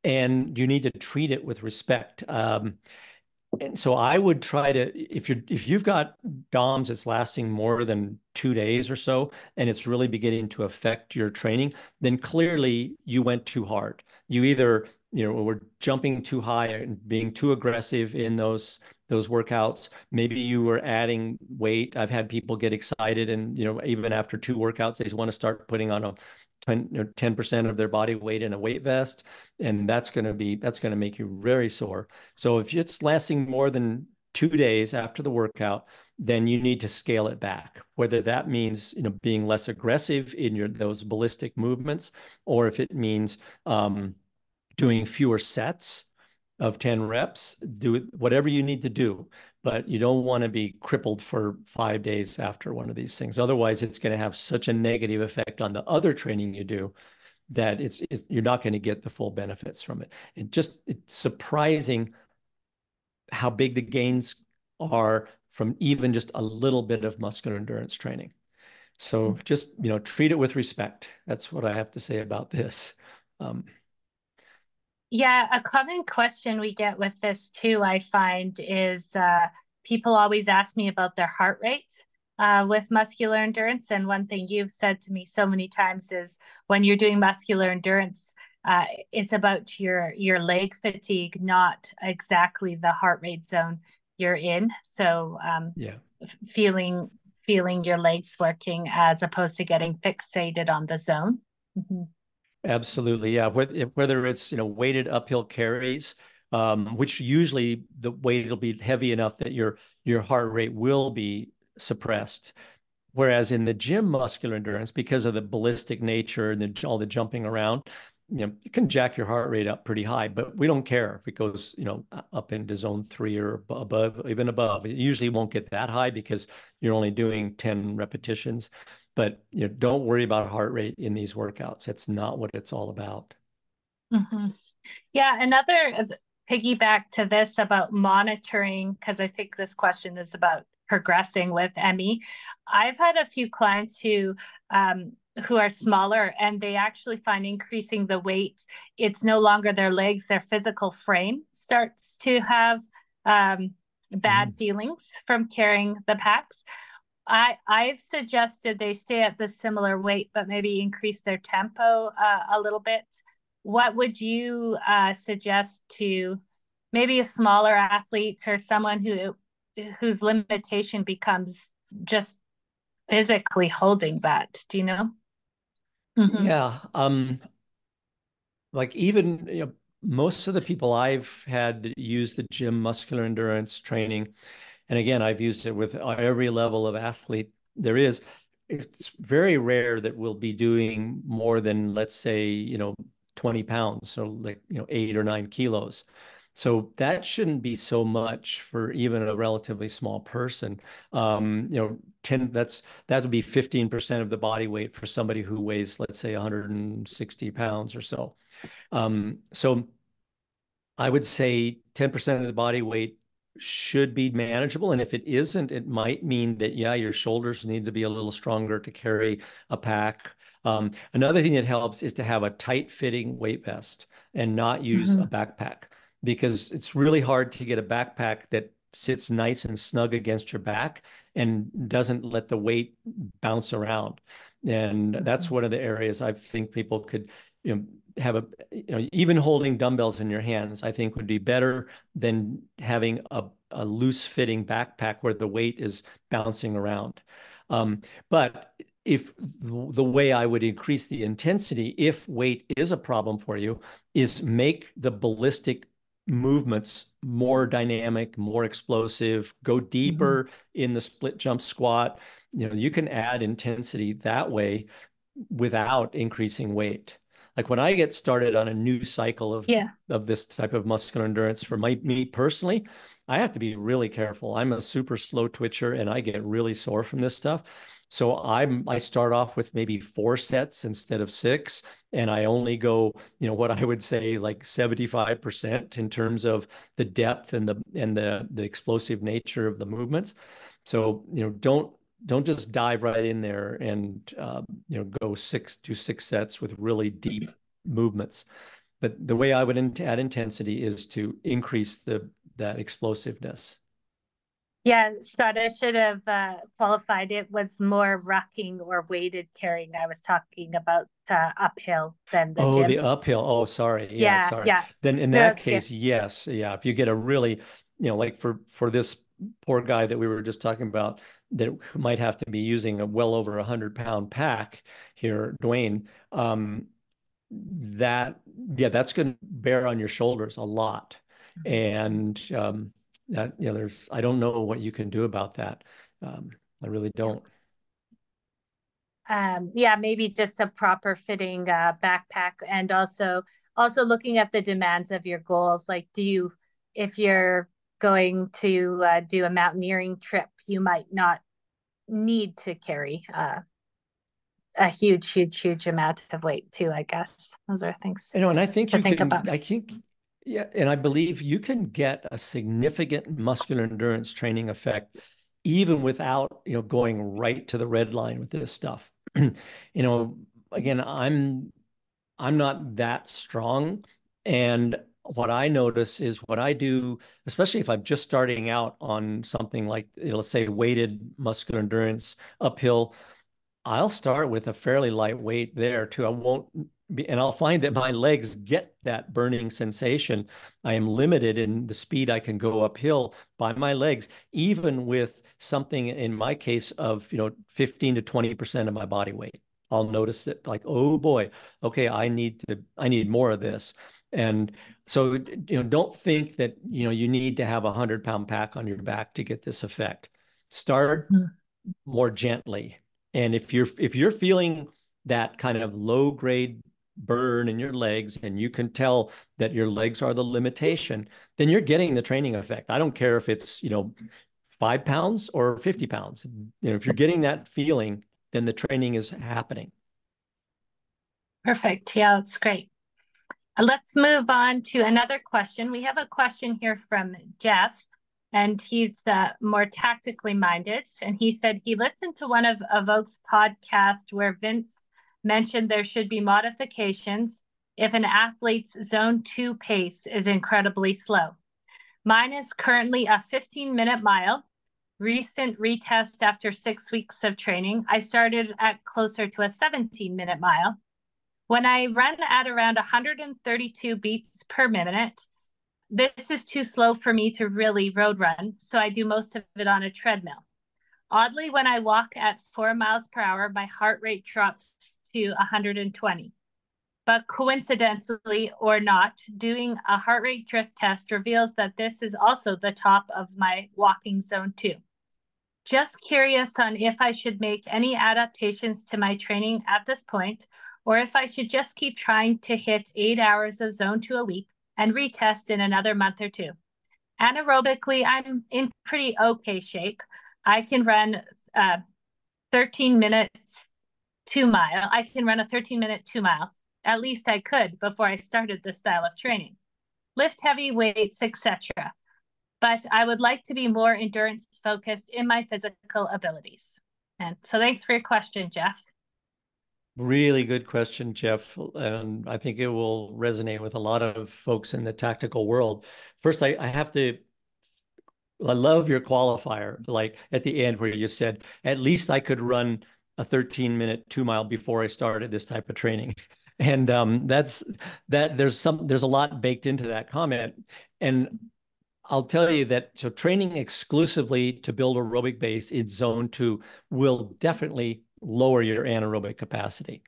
and you need to treat it with respect. And so I would try to, if you've got DOMS that's lasting more than 2 days or so, and it's really beginning to affect your training, then clearly you went too hard. You either, were jumping too high and being too aggressive in those workouts. Maybe you were adding weight. I've had people get excited and, even after 2 workouts, they want to start putting on a 10% of their body weight in a weight vest, and that's going to make you very sore. So if it's lasting more than 2 days after the workout, then you need to scale it back, whether that means being less aggressive in those ballistic movements, or if it means doing fewer sets of 10 reps. Do whatever you need to do, but you don't want to be crippled for 5 days after one of these things. Otherwise, it's going to have such a negative effect on the other training you do that you're not going to get the full benefits from it. And it's surprising how big the gains are from even just a little bit of muscular endurance training. So just, treat it with respect. That's what I have to say about this. Yeah, a common question we get with this too, I find, is people always ask me about their heart rate with muscular endurance. And one thing you've said to me so many times is when you're doing muscular endurance, it's about your leg fatigue, not exactly the heart rate zone you're in. So yeah, feeling your legs working as opposed to getting fixated on the zone. Mm-hmm. Absolutely. Yeah. Whether it's, weighted uphill carries, which usually the weight will be heavy enough that your heart rate will be suppressed. Whereas in the gym muscular endurance, because of the ballistic nature and all the jumping around, you can jack your heart rate up pretty high, but we don't care if it goes, up into zone 3 or above, even above. It usually won't get that high because you're only doing 10 repetitions. But don't worry about heart rate in these workouts. It's not what it's all about. Mm-hmm. Yeah, another piggyback to this about monitoring, because I think this question is about progressing with ME. I've had a few clients who are smaller, and they actually find increasing the weight, it's no longer their legs, their physical frame starts to have bad feelings from carrying the packs. I've suggested they stay at the similar weight, but maybe increase their tempo a little bit. What would you suggest to maybe a smaller athlete or someone whose limitation becomes just physically holding that? Do you know? Mm-hmm. Yeah. Like even, most of the people I've had that use the gym muscular endurance training, and again, I've used it with every level of athlete there is. It's very rare that we'll be doing more than, let's say, 20 pounds, so like, 8 or 9 kilos. So that shouldn't be so much for even a relatively small person. You know, 10, that would be 15% of the body weight for somebody who weighs, let's say, 160 pounds or so. So I would say 10% of the body weight should be manageable. And if it isn't, it might mean that, yeah, your shoulders need to be a little stronger to carry a pack. Another thing that helps is to have a tight fitting weight vest and not use a backpack, because it's really hard to get a backpack that sits nice and snug against your back and doesn't let the weight bounce around. And that's one of the areas I think people could, you know, have a, you know, even holding dumbbells in your hands, I think would be better than having a loose fitting backpack where the weight is bouncing around. But if the way I would increase the intensity, if weight is a problem for you, is make the ballistic movements more dynamic, more explosive, go deeper in the split jump squat. You know, you can add intensity that way without increasing weight. Like when I get started on a new cycle of this type of muscular endurance for me personally, I have to be really careful. I'm a super slow twitcher and I get really sore from this stuff. So I start off with maybe 4 sets instead of 6, and I only go, you know, what I would say like 75% in terms of the depth and the explosive nature of the movements. So, you know, don't just dive right in there and you know, do 6 sets with really deep movements. But the way I would add intensity is to increase that explosiveness. Yeah, Scott, I should have qualified. It was more rucking or weighted carrying. I was talking about uphill than the Oh, gym. the uphill. Oh, sorry. Yeah, Yeah, sorry. yeah. Then in No, that that's good. case, yes. Yeah. If you get a really, you know, like for this poor guy that we were just talking about, that might have to be using a well over 100-pound pack here, Dwayne, that, yeah, that's going to bear on your shoulders a lot. And that, you know, I don't know what you can do about that. I really Yeah. don't. Yeah, maybe just a proper fitting backpack, and also looking at the demands of your goals. Like, if you're going to do a mountaineering trip, you might not need to carry a huge amount of weight too, I guess. Those are things You know, and I think to you think can, about. I think, yeah, and I believe you can get a significant muscular endurance training effect even without, you know, going right to the red line with this stuff. You know, again, I'm not that strong. And what I notice is what I do, especially if I'm just starting out on something like, you know, let's say weighted muscular endurance uphill, I'll start with a fairly light weight there too. I won't be, and I'll find that my legs get that burning sensation. I am limited in the speed I can go uphill by my legs, even with something in my case of, you know, 15 to 20% of my body weight. I'll notice that, like, oh boy, okay, I need more of this. And so, you know, don't think that, you know, you need to have a 100-pound pack on your back to get this effect. Start more gently. And if you're feeling that kind of low grade burn in your legs and you can tell that your legs are the limitation, then you're getting the training effect. I don't care if it's, you know, 5 pounds or 50 pounds. You know, if you're getting that feeling, then the training is happening. Perfect. Yeah, that's great. Let's move on to another question. We have a question here from Jeff, and he's more tactically minded. And he said he listened to one of Evoke's podcast where Vince mentioned there should be modifications if an athlete's zone 2 pace is incredibly slow. Mine is currently a 15-minute mile. Recent retest after 6 weeks of training, I started at closer to a 17-minute mile. When I run at around 132 beats per minute, this is too slow for me to really road run, so I do most of it on a treadmill. Oddly, when I walk at 4 miles per hour, my heart rate drops to 120. But coincidentally or not, doing a heart rate drift test reveals that this is also the top of my walking zone 2. Just curious on if I should make any adaptations to my training at this point, or if I should just keep trying to hit 8 hours of zone 2 a week and retest in another month or two. Anaerobically, I'm in pretty okay shape. I can run 13 minutes 2 mile. I can run a 13-minute 2 mile. At least I could before I started this style of training. Lift heavy weights, etc. But I would like to be more endurance focused in my physical abilities. And so thanks for your question, Jeff. Really good question, Jeff. And I think it will resonate with a lot of folks in the tactical world. First, I have to, I love your qualifier, like at the end where you said, at least I could run a 13-minute 2 mile before I started this type of training. And there's a lot baked into that comment. And I'll tell you that so training exclusively to build aerobic base in zone 2 will definitely lower your anaerobic capacity.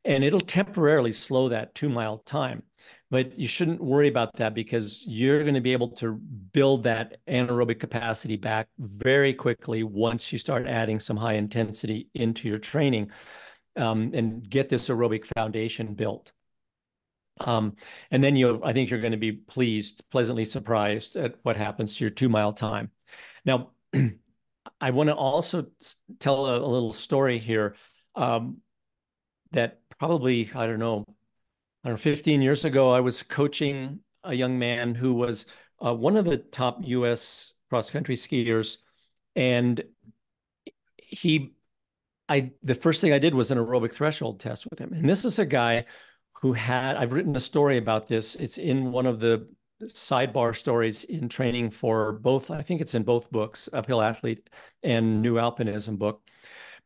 And it'll temporarily slow that 2 mile time. But you shouldn't worry about that because you're going to be able to build that anaerobic capacity back very quickly once you start adding some high intensity into your training, and get this aerobic foundation built. And then I think you're going to be pleasantly surprised at what happens to your 2 mile time. Now, I want to also tell a little story here, that probably, I don't know, 15 years ago, I was coaching a young man who was one of the top US cross-country skiers. And the first thing I did was an aerobic threshold test with him. And this is a guy who I've written a story about this. It's in one of the sidebar stories in training for both, I think it's in both books, Uphill Athlete and New Alpinism book.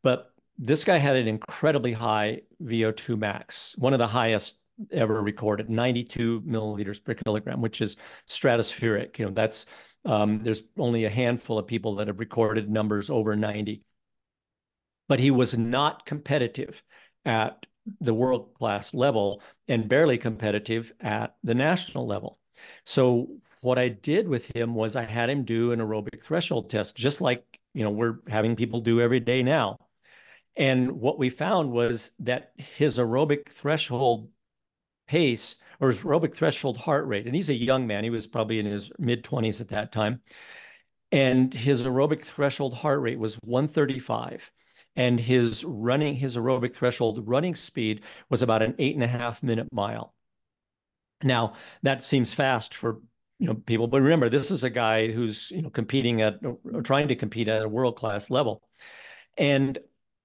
But this guy had an incredibly high VO2 max, one of the highest ever recorded, 92 milliliters per kilogram, which is stratospheric. There's only a handful of people that have recorded numbers over 90. But he was not competitive at the world-class level and barely competitive at the national level. So what I did with him was I had him do an aerobic threshold test, just like we're having people do every day now. And what we found was that his aerobic threshold pace or his aerobic threshold heart rate, and he's a young man, he was probably in his mid-20s at that time, and his aerobic threshold heart rate was 135. And his aerobic threshold running speed was about an 8.5-minute mile. Now, that seems fast for people, but remember, this is a guy who's trying to compete at a world-class level. And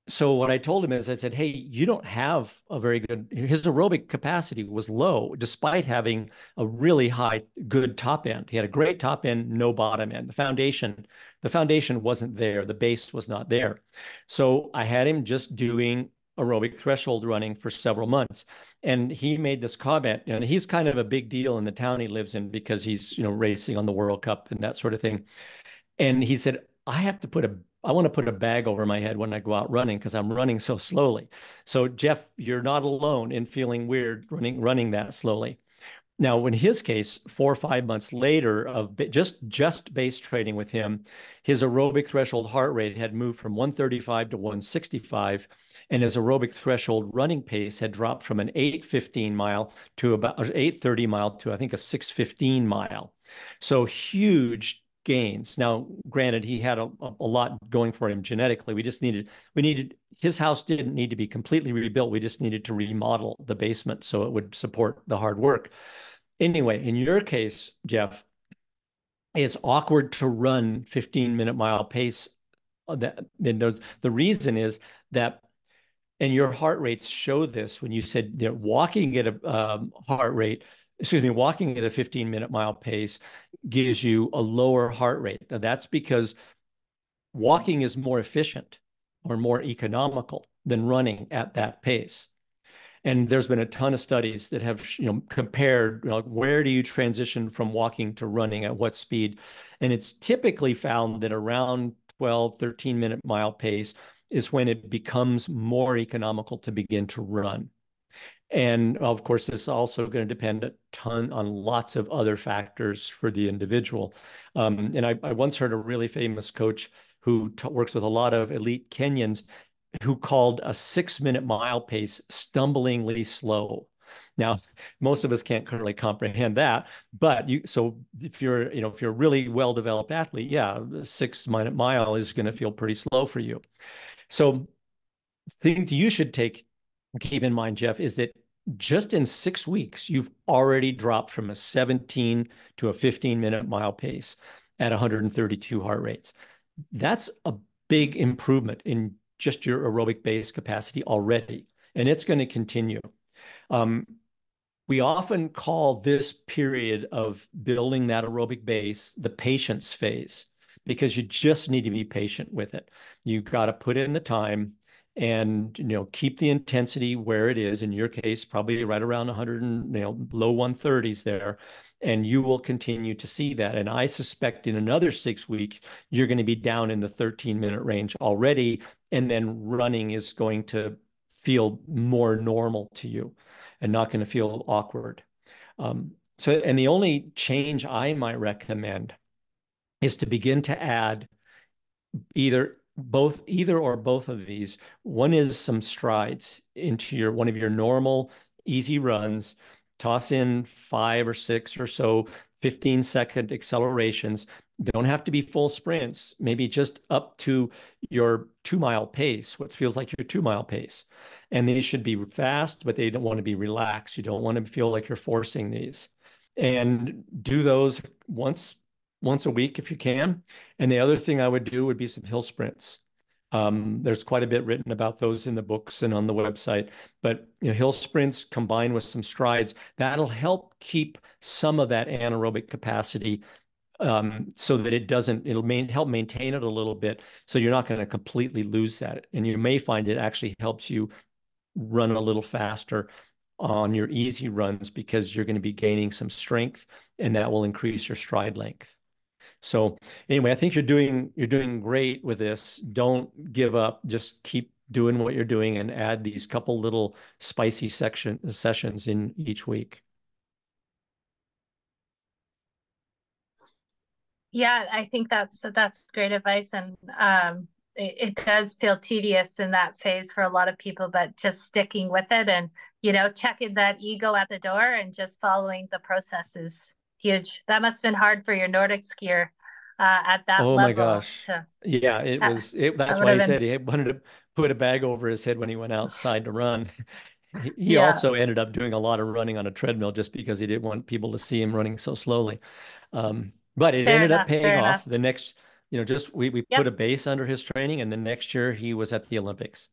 so what I told him is I said, hey, you don't have his aerobic capacity was low, despite having a really good top end. He had a great top end, no bottom end. The foundation wasn't there. The base was not there. So I had him just doing aerobic threshold running for several months. And he made this comment, and he's kind of a big deal in the town he lives in because he's, racing on the World Cup and that sort of thing. And he said, I want to put a bag over my head when I go out running because I'm running so slowly. So Jeff, you're not alone in feeling weird running that slowly. Now, in his case, 4 or 5 months later of just base training with him, his aerobic threshold heart rate had moved from 135 to 165, and his aerobic threshold running pace had dropped from an 8:15 mile to about 8:30 mile to I think a 6:15 mile. So huge gains. Now, granted, he had a lot going for him genetically. His house didn't need to be completely rebuilt. We just needed to remodel the basement so it would support the hard work. Anyway, in your case, Jeff, it's awkward to run 15-minute mile pace. The reason is that, and your heart rates show this when you said walking at a walking at a 15-minute mile pace gives you a lower heart rate. Now, that's because walking is more efficient or more economical than running at that pace. And there's been a ton of studies that have compared where do you transition from walking to running at what speed. And it's typically found that around 12, 13-minute mile pace is when it becomes more economical to begin to run. And of course, this is also going to depend a ton on lots of other factors for the individual. And I once heard a really famous coach who works with a lot of elite Kenyans who called a 6-minute mile pace stumblingly slow. Now, most of us can't currently comprehend that, but so if you're, if you're a really well-developed athlete, yeah, a 6-minute mile is going to feel pretty slow for you. So thing you should keep in mind, Jeff, is that just in 6 weeks, you've already dropped from a 17 to a 15-minute mile pace at 132 heart rates. That's a big improvement in just your aerobic base capacity already, and it's going to continue. We often call this period of building that aerobic base the patience phase, because you just need to be patient with it. You've got to put in the time and keep the intensity where it is. In your case, probably right around 100 and low 130s there, and you will continue to see that. And I suspect in another 6 weeks, you're going to be down in the 13-minute range already, and then running is going to feel more normal to you and not going to feel awkward. And the only change I might recommend is to begin to add either or both of these. One is some strides into one of your normal easy runs. Toss in 5 or 6 or so 15-second accelerations. Don't have to be full sprints, maybe just up to your 2-mile pace, what feels like your 2-mile pace. And these should be fast, but they don't want to be relaxed. You don't want to feel like you're forcing these. And do those once a week if you can. And the other thing I would do would be some hill sprints. There's quite a bit written about those in the books and on the website, but hill sprints combined with some strides, that'll help keep some of that anaerobic capacity, so that it'll help maintain it a little bit. So you're not going to completely lose that. And you may find it actually helps you run a little faster on your easy runs, because you're going to be gaining some strength, and that will increase your stride length. So anyway, I think you're doing great with this. Don't give up. Just keep doing what you're doing and add these couple little spicy sessions in each week. Yeah, I think that's great advice, and it does feel tedious in that phase for a lot of people, but just sticking with it and checking that ego at the door and just following the process is huge. That must have been hard for your Nordic skier at that Oh my level. gosh. So Yeah, it was that that's would why have he been, said he wanted to put a bag over his head when he went outside to run. He yeah, also ended up doing a lot of running on a treadmill just because he didn't want people to see him running so slowly. But it fair ended up enough, paying fair off. enough. The next, just we Yep, put a base under his training, and the next year he was at the Olympics.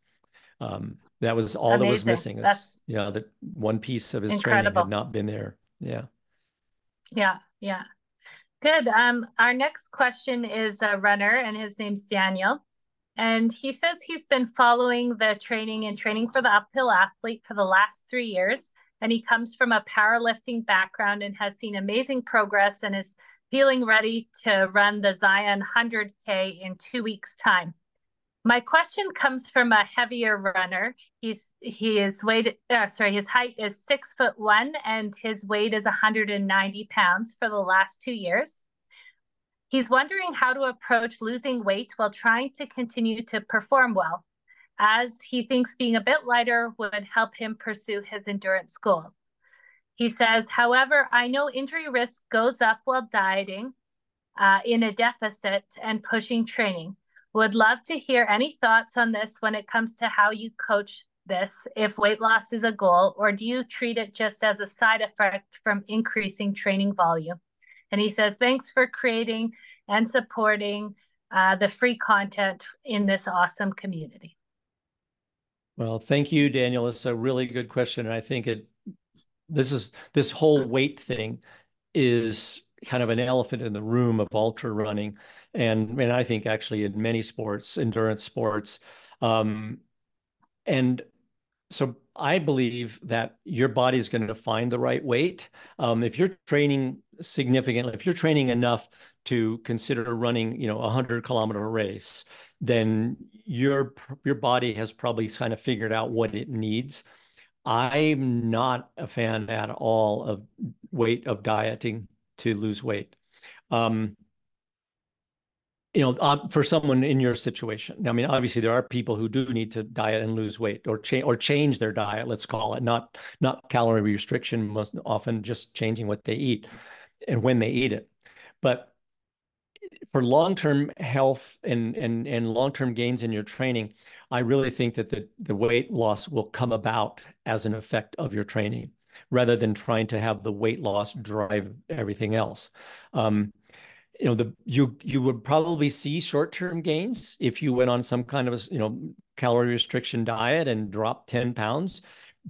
That was all that was amazing. missing, is That's that one piece of his training had incredible. not been there. Yeah. Yeah, yeah. Good. Our next question is a runner, and his name's Daniel. And he says he's been following the training for the uphill athlete for the last 3 years. And he comes from a powerlifting background and has seen amazing progress and is feeling ready to run the Zion 100K in 2 weeks' time. My question comes from a heavier runner. His height is 6'1" and his weight is 190 pounds for the last 2 years. He's wondering how to approach losing weight while trying to continue to perform well, as he thinks being a bit lighter would help him pursue his endurance goals. He says, however, I know injury risk goes up while dieting in a deficit and pushing training. Would love to hear any thoughts on this when it comes to how you coach this, if weight loss is a goal, or do you treat it just as a side effect from increasing training volume? And he says, thanks for creating and supporting the free content in this awesome community. Well, thank you, Daniel. It's a really good question. And I think this whole weight thing is kind of an elephant in the room of ultra running. And I think actually in many sports, endurance sports. And so I believe that your body is going to find the right weight. If you're training significantly, if you're training enough to consider running, a 100-kilometer race, then your body has probably kind of figured out what it needs. I'm not a fan at all of dieting to lose weight. Um, for someone in your situation. I mean, obviously there are people who do need to diet and lose weight or change their diet, let's call it, not calorie restriction, most often just changing what they eat and when they eat it. But for long-term health and long-term gains in your training, I really think that the weight loss will come about as an effect of your training rather than trying to have the weight loss drive everything else. You would probably see short-term gains if you went on some kind of calorie restriction diet and dropped 10 pounds.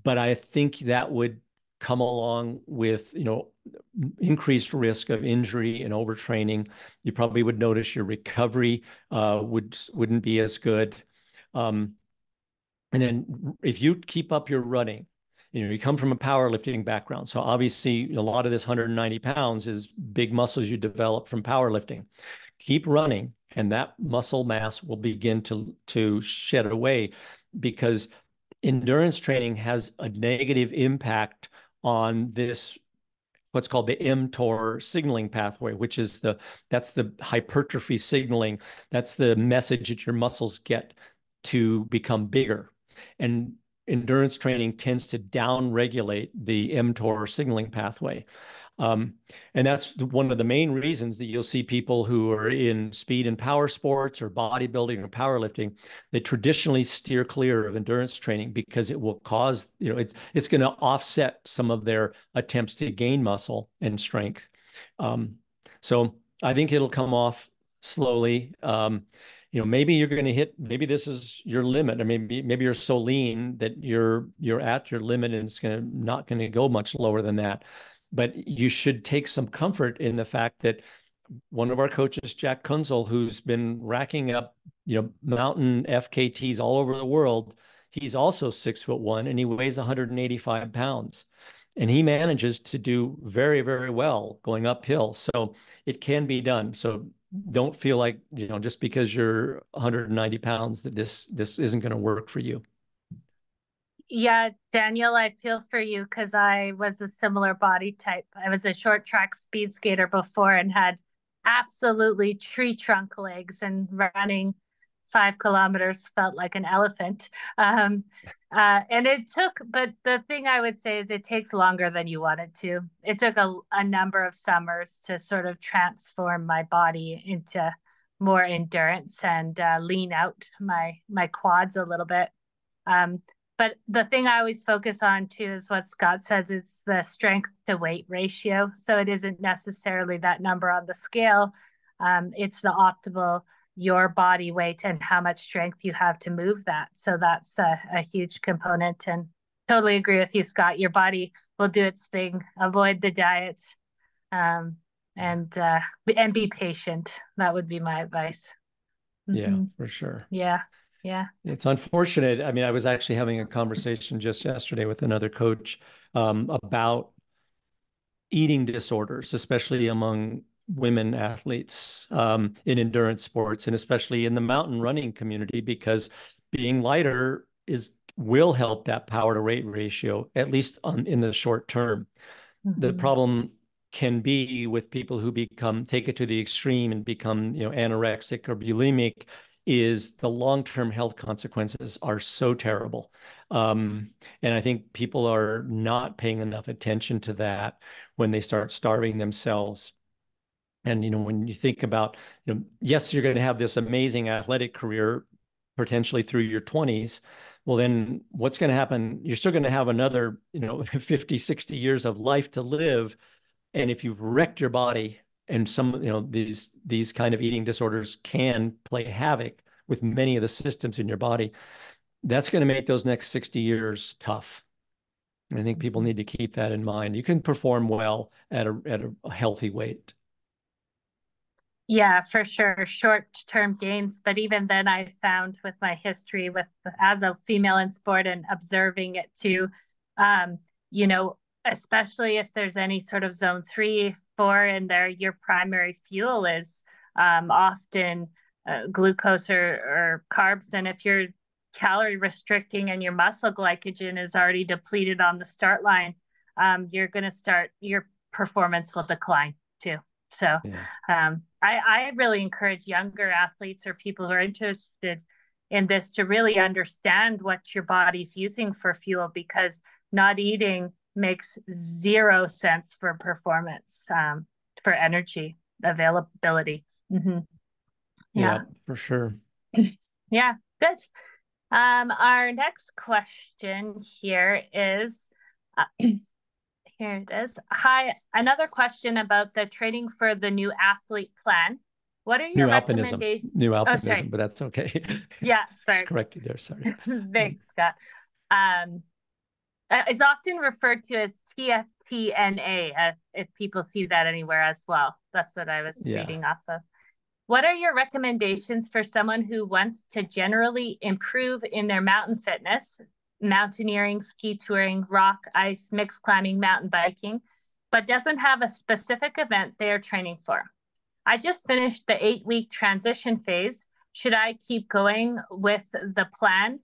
But I think that would come along with, increased risk of injury and overtraining. You probably would notice your recovery wouldn't be as good. And then if you keep up your running, you come from a powerlifting background. So obviously a lot of this 190 pounds is big muscles you develop from powerlifting. Keep running and that muscle mass will begin to shed away, because endurance training has a negative impact on this, what's called the mTOR signaling pathway, which is that's the hypertrophy signaling. That's the message that your muscles get to become bigger. And endurance training tends to down-regulate the mTOR signaling pathway. And that's one of the main reasons that you'll see people who are in speed and power sports or bodybuilding or powerlifting, they traditionally steer clear of endurance training because it will cause, it's going to offset some of their attempts to gain muscle and strength. So I think it'll come off slowly. Maybe you're going to maybe this is your limit, or maybe you're so lean that you're at your limit and it's not going to go much lower than that. But you should take some comfort in the fact that one of our coaches, Jack Kunzel, who's been racking up, mountain FKTs all over the world, he's also 6'1" and he weighs 185 pounds. And he manages to do very, very well going uphill. So it can be done. So don't feel like, just because you're 190 pounds that this isn't going to work for you. Yeah, Daniel, I feel for you because I was a similar body type. I was a short track speed skater before and had absolutely tree trunk legs, and running 5 kilometers felt like an elephant. And but the thing I would say is it takes longer than you want it to. It took a number of summers to sort of transform my body into more endurance and lean out my quads a little bit. But the thing I always focus on too is what Scott says, it's the strength to weight ratio. So it isn't necessarily that number on the scale. It's the optimal, your body weight and how much strength you have to move that. So that's a huge component, and totally agree with you, Scott. Your body will do its thing. Avoid the diets, and be patient. That would be my advice. Yeah, for sure. Yeah. Yeah. It's unfortunate. I mean, I was actually having a conversation just yesterday with another coach about eating disorders, especially among women athletes in endurance sports, and especially in the mountain running community, because being lighter will help that power to weight ratio, at least in the short term. The problem can be with people who take it to the extreme and become, anorexic or bulimic, is the long-term health consequences are so terrible. And I think people are not paying enough attention to that when they start starving themselves. And, when you think about, yes, you're going to have this amazing athletic career potentially through your 20s. Well, then what's going to happen? You're still going to have another, 50, 60 years of life to live. And if you've wrecked your body, and some, these kind of eating disorders can play havoc with many of the systems in your body, that's going to make those next 60 years tough. And I think people need to keep that in mind. You can perform well at a healthy weight. Yeah, for sure. Short-term gains. But even then, I found with my history as a female in sport and observing it too, especially if there's any sort of zone 3, 4 in there, your primary fuel is often glucose or carbs. And if you're calorie restricting and your muscle glycogen is already depleted on the start line, your performance will decline too. So Yeah. I really encourage younger athletes or people who are interested in this to really understand what your body's using for fuel, because not eating makes zero sense for performance, for energy availability. Mm-hmm. Yeah, Yeah. for sure. Yeah, good. Our next question here is here it is. Hi, another question about the training for the new athlete plan. What are your recommendations? New Oh, alpinism, sorry. but that's okay. Yeah, Just sorry. correct you there. Sorry. Thanks, Scott. Um, it's often referred to as TFTNA, if people see that anywhere as well. That's what I was Yeah. reading off of. What are your recommendations for someone who wants to generally improve in their mountain fitness, mountaineering, ski touring, rock, ice, mixed climbing, mountain biking, but doesn't have a specific event they are training for? I just finished the 8-week transition phase. Should I keep going with the plan,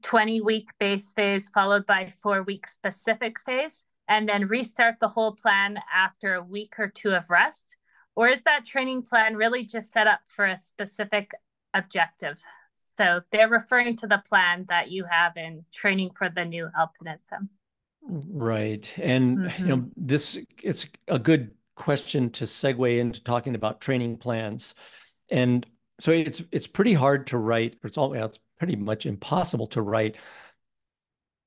20-week base phase followed by 4-week specific phase, and then restart the whole plan after a week or two of rest? Or is that training plan really just set up for a specific objective? So they're referring to the plan that you have in training for the new alpinism. Right. And Mm-hmm. this is a good question to segue into talking about training plans. And so it's pretty hard to write, or it's pretty much impossible to write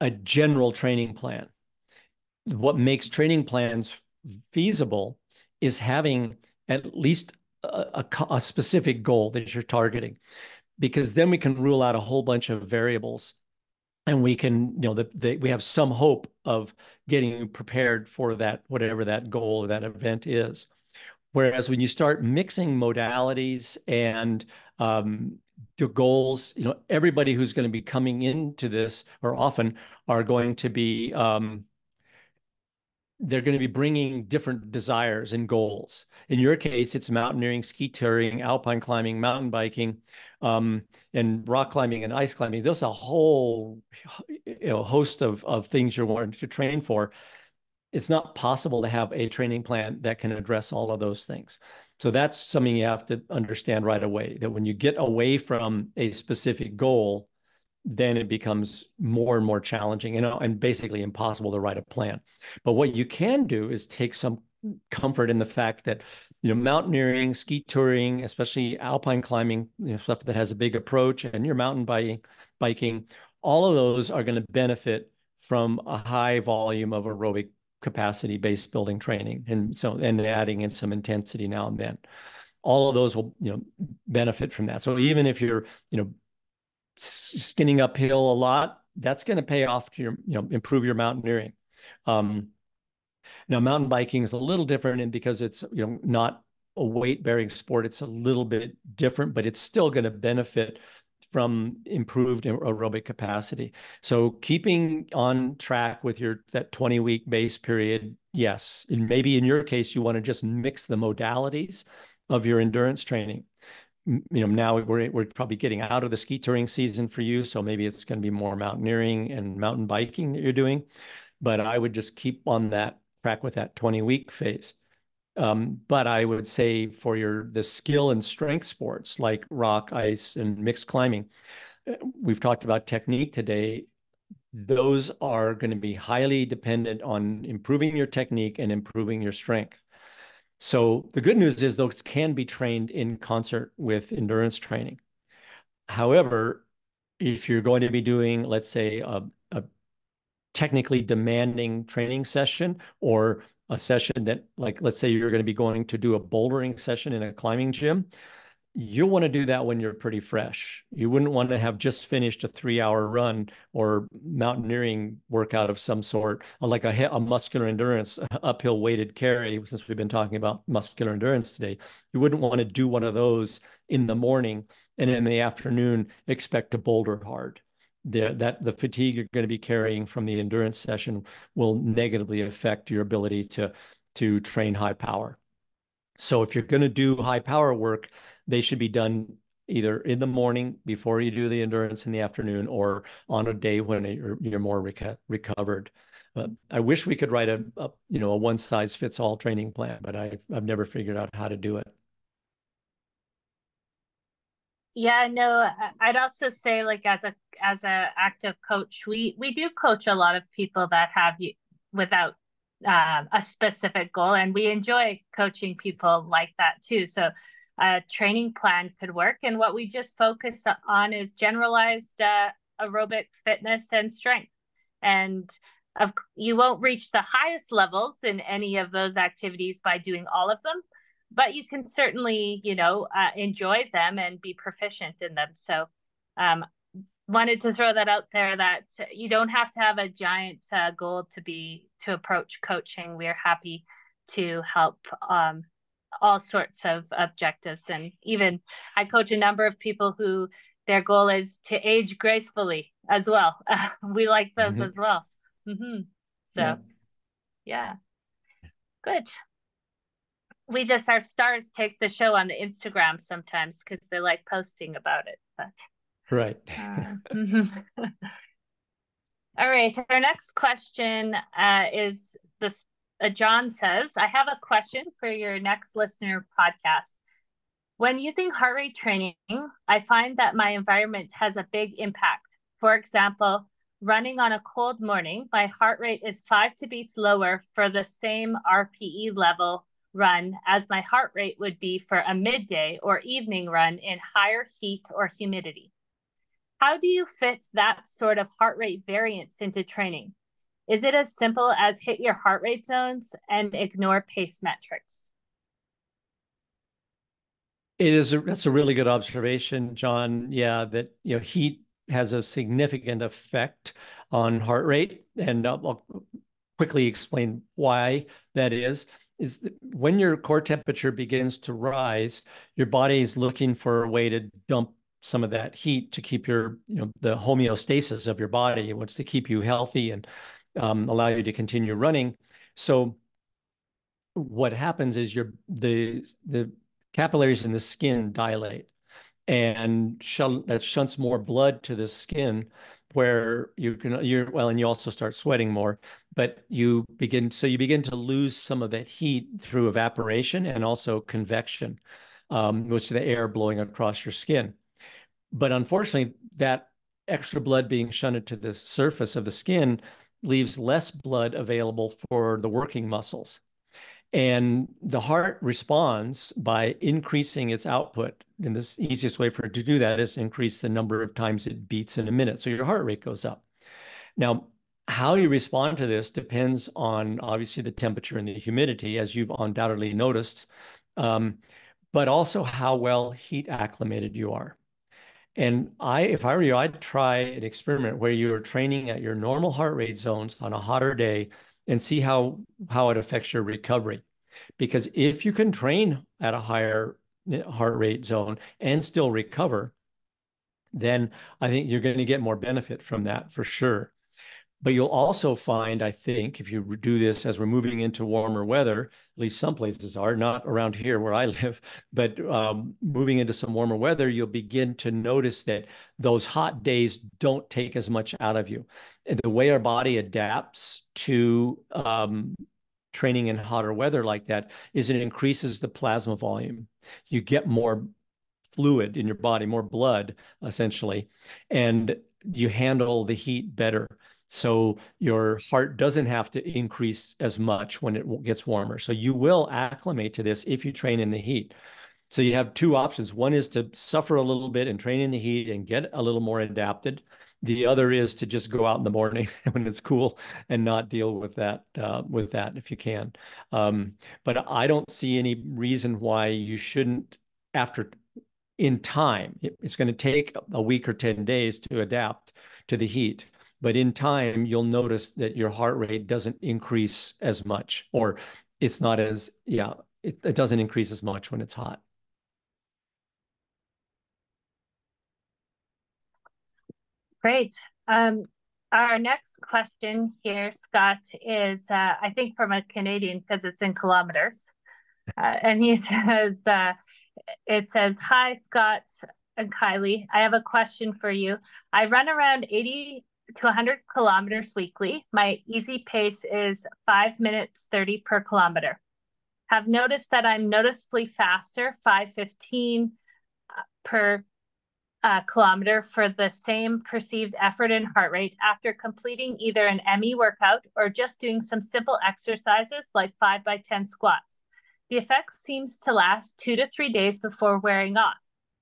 a general training plan. What makes training plans feasible is having at least a specific goal that you're targeting, because then we can rule out a whole bunch of variables, and we can, we have some hope of getting prepared for that, whatever that goal or that event is. Whereas when you start mixing modalities and your goals, everybody who's going to be coming into this, or often, are going to be they're going to be bringing different desires and goals. In your case, it's mountaineering, ski touring, alpine climbing, mountain biking, and rock climbing and ice climbing. There's a whole host of things you're wanting to train for. It's not possible to have a training plan that can address all of those things. So that's something you have to understand right away, that when you get away from a specific goal, then it becomes more and more challenging and basically impossible to write a plan. But what you can do is take some comfort in the fact that, mountaineering, ski touring, especially alpine climbing, stuff that has a big approach, and your mountain biking, all of those are going to benefit from a high volume of aerobic capacity based building training, and adding in some intensity now and then. All of those will, benefit from that. So even if you're, skinning uphill a lot, that's going to pay off to improve your mountaineering. Now, mountain biking is a little different, and because it's, not a weight bearing sport, it's a little bit different, but it's still going to benefit from improved aerobic capacity. So keeping on track with that 20-week base period, yes. And maybe in your case, you want to just mix the modalities of your endurance training. Now we're probably getting out of the ski touring season for you, so maybe it's going to be more mountaineering and mountain biking that you're doing. But I would just keep on that track with that 20-week phase. But I would say for the skill and strength sports like rock, ice, and mixed climbing, we've talked about technique today. Those are going to be highly dependent on improving your technique and improving your strength. So the good news is those can be trained in concert with endurance training. However, if you're going to be doing, let's say, a technically demanding training session, or a session that, like, let's say you're going to be going to do a bouldering session in a climbing gym, you'll want to do that when you're pretty fresh. You wouldn't want to have just finished a 3-hour run or mountaineering workout of some sort, like a muscular endurance uphill weighted carry, since we've been talking about muscular endurance today. You wouldn't want to do one of those in the morning and in the afternoon expect to boulder hard. The fatigue you're going to be carrying from the endurance session will negatively affect your ability to train high power. So if you're going to do high power work, they should be done either in the morning before you do the endurance in the afternoon, or on a day when you're more recovered. But I wish we could write a one size fits all training plan, but I've never figured out how to do it. Yeah, no, I'd also say like as a active coach, we do coach a lot of people that have you without a specific goal, and we enjoy coaching people like that too. So a training plan could work, and what we just focus on is generalized aerobic fitness and strength. And you won't reach the highest levels in any of those activities by doing all of them, but you can certainly, enjoy them and be proficient in them. So, wanted to throw that out there that you don't have to have a giant goal to approach coaching. We're happy to help all sorts of objectives, and even I coach a number of people who their goal is to age gracefully as well. We like those as well. Mm-hmm. So, Yeah. yeah, good. Our stars take the show on the Instagram sometimes because they like posting about it. But Right. all right, our next question is this. John says, I have a question for your next listener podcast. When using heart rate training, I find that my environment has a big impact. For example, running on a cold morning, my heart rate is 5 beats lower for the same RPE level run as my heart rate would be for a midday or evening run in higher heat or humidity. How do you fit that sort of heart rate variance into training? Is it as simple as hit your heart rate zones and ignore pace metrics? That's a really good observation, John. Yeah, that heat has a significant effect on heart rate, and I'll quickly explain why that is. Is that when your core temperature begins to rise, your body is looking for a way to dump some of that heat to keep the homeostasis of your body. It wants to keep you healthy and allow you to continue running. So what happens is the capillaries in the skin dilate, and that shunts more blood to the skin, where and you also start sweating more, but you begin to lose some of that heat through evaporation and also convection, which is the air blowing across your skin. But unfortunately, that extra blood being shunted to the surface of the skin leaves less blood available for the working muscles. And the heart responds by increasing its output. And the easiest way for it to do that is to increase the number of times it beats in a minute. So your heart rate goes up. Now, how you respond to this depends on obviously the temperature and the humidity, as you've undoubtedly noticed, but also how well heat acclimated you are. And if I were you, I'd try an experiment where you are training at your normal heart rate zones on a hotter day and see how it affects your recovery. Because if you can train at a higher heart rate zone and still recover, then I think you're going to get more benefit from that for sure. But you'll also find, I think, if you do this as we're moving into warmer weather, at least some places are, not around here where I live, but moving into some warmer weather, you'll begin to notice that those hot days don't take as much out of you. And the way our body adapts to training in hotter weather like that is it increases the plasma volume. You get more fluid in your body, more blood, essentially, and you handle the heat better. So your heart doesn't have to increase as much when it gets warmer. So you will acclimate to this if you train in the heat. So you have two options. One is to suffer a little bit and train in the heat and get a little more adapted. The other is to just go out in the morning when it's cool and not deal with that if you can. But I don't see any reason why you shouldn't, after in time. It's going to take a week or 10 days to adapt to the heat. But in time, you'll notice that your heart rate doesn't increase as much, or it's not as, it doesn't increase as much when it's hot. Great. Our next question here, Scott, is I think from a Canadian because it's in kilometers. And he says, it says, hi, Scott and Kylie. I have a question for you. I run around 80 to 100 kilometers weekly. My easy pace is 5 minutes 30 per kilometer. Have noticed that I'm noticeably faster, 5:15 per kilometer for the same perceived effort and heart rate after completing either an ME workout or just doing some simple exercises like 5x10 squats. The effect seems to last 2 to 3 days before wearing off.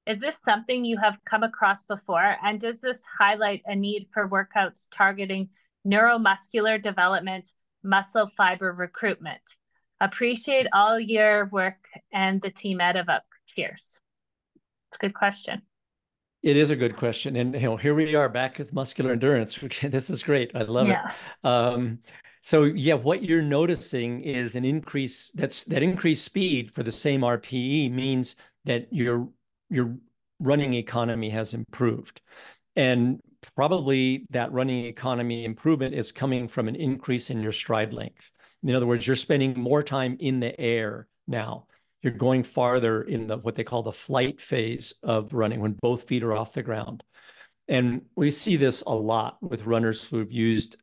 Is this something you have come across before? And does this highlight a need for workouts targeting neuromuscular development, muscle fiber recruitment? Appreciate all your work and the team at Evoke. Cheers. It's a good question. It is a good question. And here we are back with muscular endurance. This is great. I love it. So yeah, what you're noticing is an increase. That increased speed for the same RPE means that your running economy has improved. And probably that running economy improvement is coming from an increase in your stride length. In other words, you're spending more time in the air now. You're going farther in what they call the flight phase of running, when both feet are off the ground. And we see this a lot with runners who have used,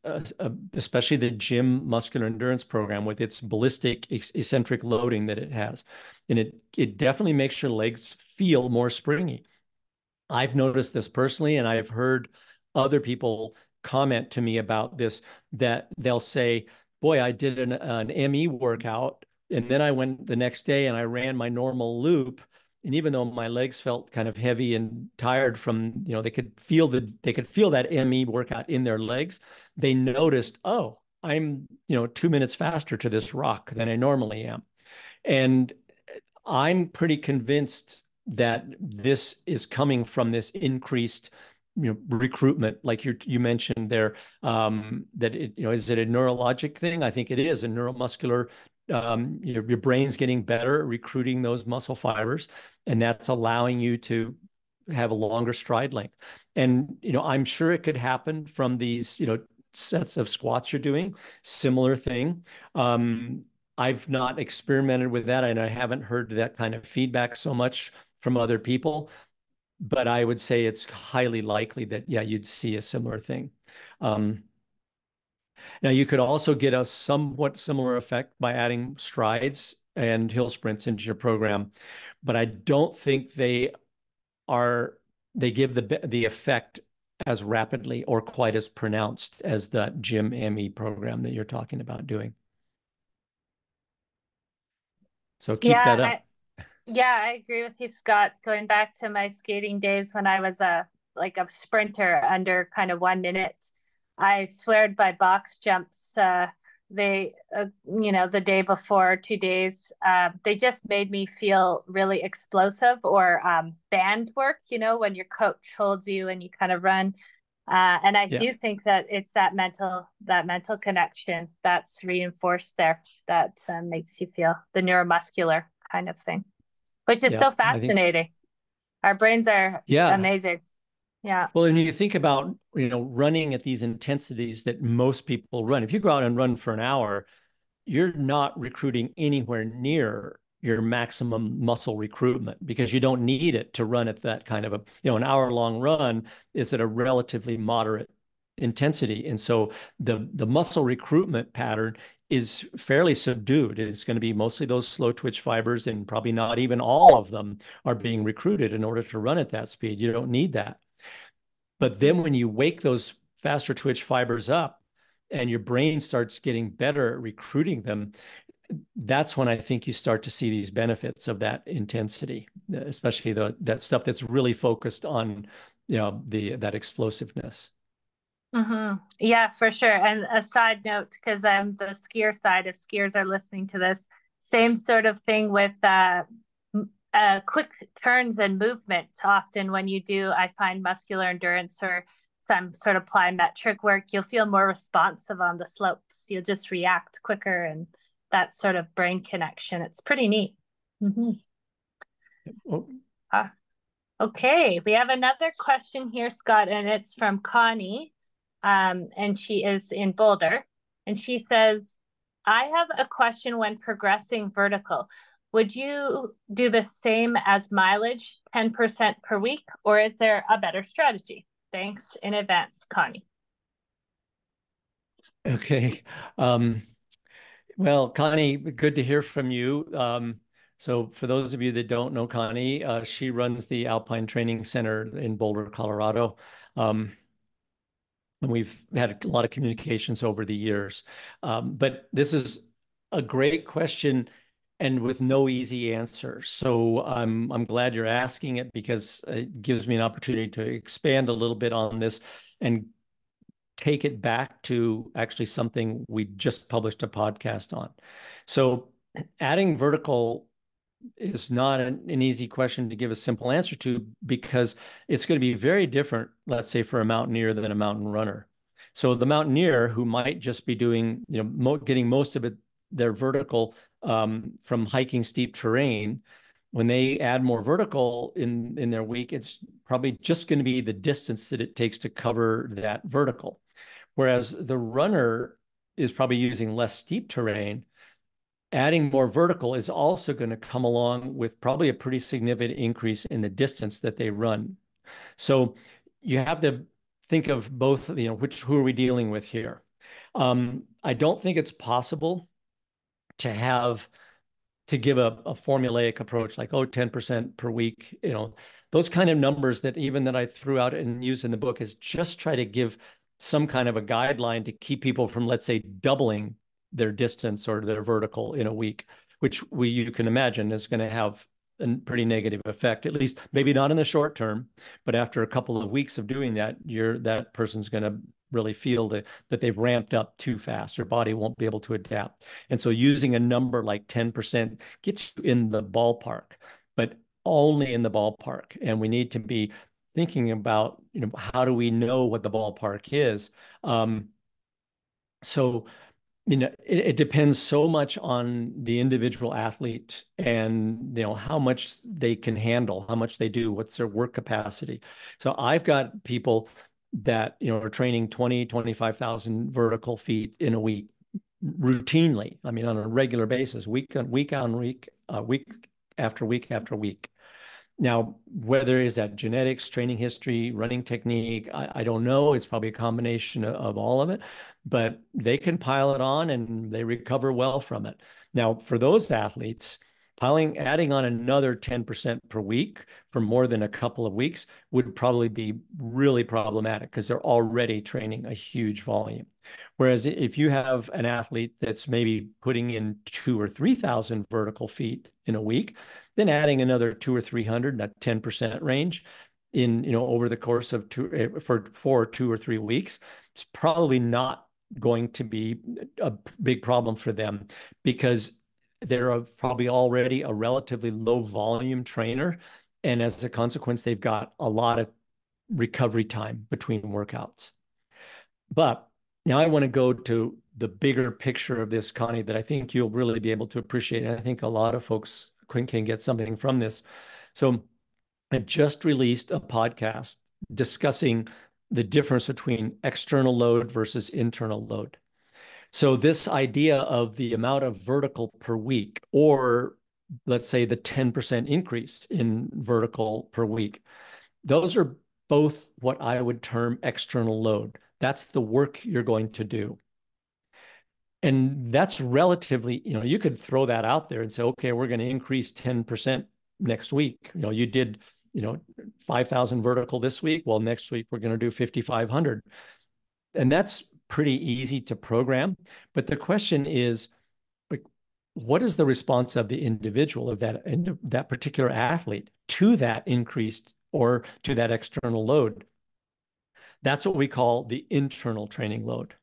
especially the gym muscular endurance program with its ballistic eccentric loading that it has. And it definitely makes your legs feel more springy. I've noticed this personally, and I've heard other people comment to me about this, that they'll say, boy, I did an ME workout, and then I went the next day and I ran my normal loop. And even though my legs felt kind of heavy and tired from, they could feel that ME workout in their legs, they noticed, oh, I'm, 2 minutes faster to this rock than I normally am. And I'm pretty convinced that this is coming from this increased recruitment, like you mentioned there, that is it a neurologic thing? I think it is a neuromuscular. Your brain's getting better at recruiting those muscle fibers, and that's allowing you to have a longer stride length. And I'm sure it could happen from these sets of squats you're doing. Similar thing. I've not experimented with that, and I haven't heard that kind of feedback so much from other people. But I would say it's highly likely that, yeah, you'd see a similar thing. Now, you could also get a somewhat similar effect by adding strides and hill sprints into your program, but I don't think they give the effect as rapidly or quite as pronounced as that gym ME program that you're talking about doing. So keep that up. I agree with you, Scott. Going back to my skating days when I was a sprinter under kind of 1 minute, I swear by box jumps. The day before, 2 days, they just made me feel really explosive, or band work, when your coach holds you and you kind of run. And I do think that it's that mental connection that's reinforced there that makes you feel the neuromuscular kind of thing, which is so fascinating. Our brains are amazing. Yeah. Well, and you think about, running at these intensities that most people run. If you go out and run for an hour, you're not recruiting anywhere near your maximum muscle recruitment, because you don't need it to run at that kind of an hour-long run is at a relatively moderate intensity. And so the muscle recruitment pattern is fairly subdued. It's going to be mostly those slow twitch fibers, and probably not even all of them are being recruited in order to run at that speed. You don't need that. But then when you wake those faster twitch fibers up and your brain starts getting better at recruiting them, that's when I think you start to see these benefits of that intensity, especially that stuff that's really focused on, that explosiveness. Mm-hmm. Yeah, for sure. And a side note, because I'm the skier side, if skiers are listening to this, same sort of thing with quick turns and movement. Often when you do, I find muscular endurance or some sort of plyometric work, you'll feel more responsive on the slopes. You'll just react quicker, and that sort of brain connection. It's pretty neat. Mm-hmm. Okay, we have another question here, Scott, and it's from Connie, and she is in Boulder, and she says, I have a question when progressing vertical. Would you do the same as mileage, 10% per week, or is there a better strategy? Thanks in advance, Connie. Okay. Um, well, Connie, good to hear from you. So for those of you that don't know Connie, she runs the Alpine Training Center in Boulder, Colorado. Um, and we've had a lot of communications over the years. But this is a great question and with no easy answer. So I'm glad you're asking it because it gives me an opportunity to expand a little bit on this and take it back to actually something we just published a podcast on. So adding vertical is not an easy question to give a simple answer to because it's going to be very different, let's say, for a mountaineer than a mountain runner. So the mountaineer who might just be doing, getting most of it, their vertical from hiking steep terrain, when they add more vertical in their week, it's probably just going to be the distance that it takes to cover that vertical. Whereas the runner is probably using less steep terrain, adding more vertical is also going to come along with probably a pretty significant increase in the distance that they run. So you have to think of both, who are we dealing with here? I don't think it's possible to have to give a formulaic approach like, oh, 10% per week, those kind of numbers that even that I threw out and used in the book is just try to give some kind of a guideline to keep people from, let's say, doubling their distance or their vertical in a week, which you can imagine is going to have a pretty negative effect, at least maybe not in the short term, but after a couple of weeks of doing that, that person's going to really feel that they've ramped up too fast. Their body won't be able to adapt. And so using a number like 10% gets you in the ballpark, but only in the ballpark. And we need to be thinking about, how do we know what the ballpark is? So it depends so much on the individual athlete and how much they can handle, how much they do, what's their work capacity. So I've got people that are training 20, 25,000 vertical feet in a week routinely. I mean, on a regular basis, week on week on week, week after week after week. Now, whether is that genetics, training history, running technique, I don't know. It's probably a combination of all of it, but they can pile it on and they recover well from it. Now, for those athletes, adding on another 10% per week for more than a couple of weeks would probably be really problematic because they're already training a huge volume. Whereas if you have an athlete that's maybe putting in 2 or 3,000 vertical feet in a week, then adding another 2 or 300, that 10% range in, over the course of for 2 or 3 weeks, it's probably not going to be a big problem for them because they're probably already a relatively low volume trainer. And as a consequence, they've got a lot of recovery time between workouts. But now I want to go to the bigger picture of this, Connie, that I think you'll really be able to appreciate. And I think a lot of folks can get something from this. So I just released a podcast discussing the difference between external load versus internal load. So this idea of the amount of vertical per week, or let's say the 10% increase in vertical per week, those are both what I would term external load. That's the work you're going to do. And that's relatively, you could throw that out there and say, okay, we're going to increase 10% next week. You did, 5,000 vertical this week. Well, next week we're going to do 5,500. And that's pretty easy to program. But the question is, like, what is the response of the individual, of that particular athlete to that increased or to that external load? That's what we call the internal training load.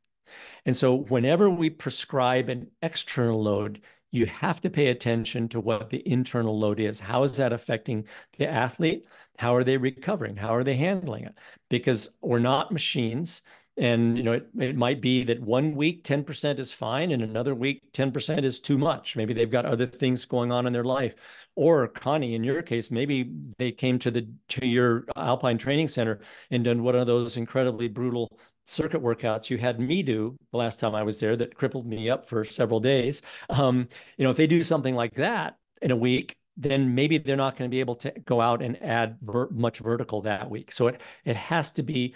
And so whenever we prescribe an external load, you have to pay attention to what the internal load is. How is that affecting the athlete? How are they recovering? How are they handling it? Because we're not machines. And it might be that one week 10% is fine, and another week 10% is too much. Maybe they've got other things going on in their life. Or Connie, in your case, maybe they came to your Alpine Training Center and done one of those incredibly brutal circuit workouts you had me do the last time I was there that crippled me up for several days. If they do something like that in a week, then maybe they're not going to be able to go out and add much vertical that week. So it has to be,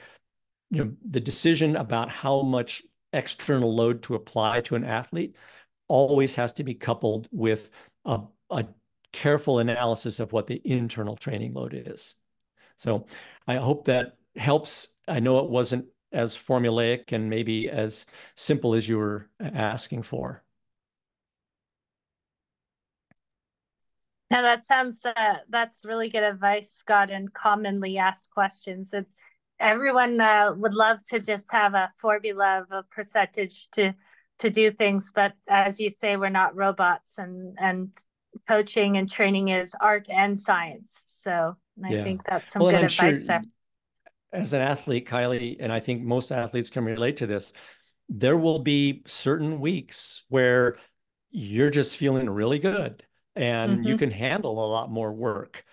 the decision about how much external load to apply to an athlete always has to be coupled with a careful analysis of what the internal training load is. So I hope that helps. I know it wasn't as formulaic and maybe as simple as you were asking for. Now that sounds that's really good advice, Scott, and commonly asked questions. Everyone would love to just have a formula of a percentage to do things, but as you say, we're not robots, and coaching and training is art and science. So I think that's some good advice there. As an athlete, Kylie, and I think most athletes can relate to this, there will be certain weeks where you're just feeling really good and you can handle a lot more work.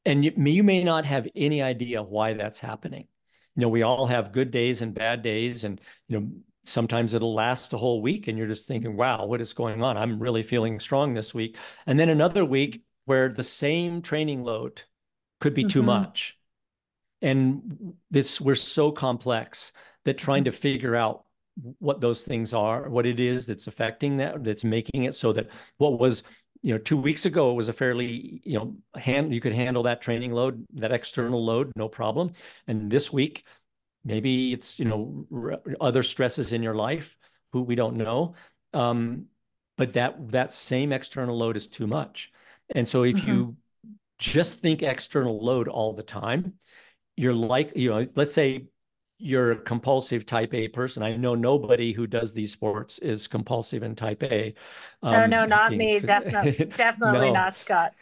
And you may not have any idea why that's happening. We all have good days and bad days, and sometimes it'll last a whole week and you're just thinking, wow, what is going on? I'm really feeling strong this week. And then another week where the same training load could be too much. And we're so complex that trying to figure out what those things are, what it is that's affecting that's making it so that what was 2 weeks ago, it was a fairly, you could handle that training load, that external load, no problem. And this week, maybe it's, other stresses in your life who we don't know. But that same external load is too much. And so if you just think external load all the time, you're like, let's say you're a compulsive type A person. I know nobody who does these sports is compulsive in type A. Oh, no, not me. Definitely no. Not Scott.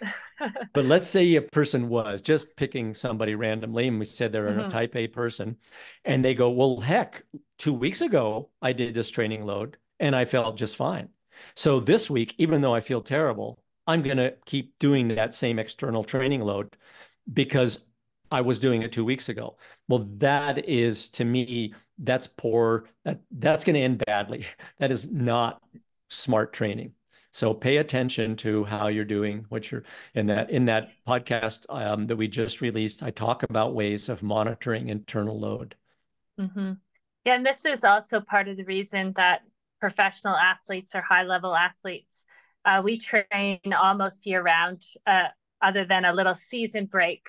But let's say a person was just picking somebody randomly, and we said they're a type A person, and they go, well, heck, 2 weeks ago, I did this training load and I felt just fine. So this week, even though I feel terrible, I'm going to keep doing that same external training load because I was doing it 2 weeks ago. Well, that is, to me, that's poor. That's going to end badly. That is not smart training. So pay attention to how you're doing, what you're in that podcast that we just released. I talk about ways of monitoring internal load. Yeah, and this is also part of the reason that professional athletes or high-level athletes, we train almost year-round, other than a little season break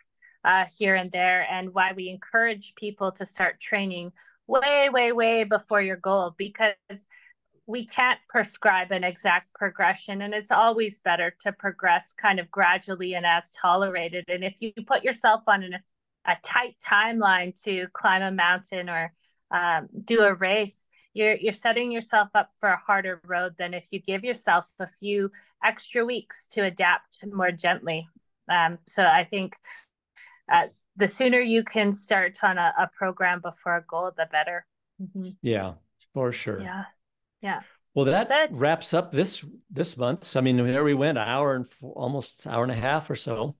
here and there, and why we encourage people to start training way, way, way before your goal, because we can't prescribe an exact progression, and it's always better to progress kind of gradually and as tolerated. And if you put yourself on a tight timeline to climb a mountain or do a race, you're setting yourself up for a harder road than if you give yourself a few extra weeks to adapt more gently. So I think the sooner you can start on a program before a goal, the better. Yeah, for sure. Yeah. Well, that wraps up this month. I mean, there we went, almost hour and a half or so.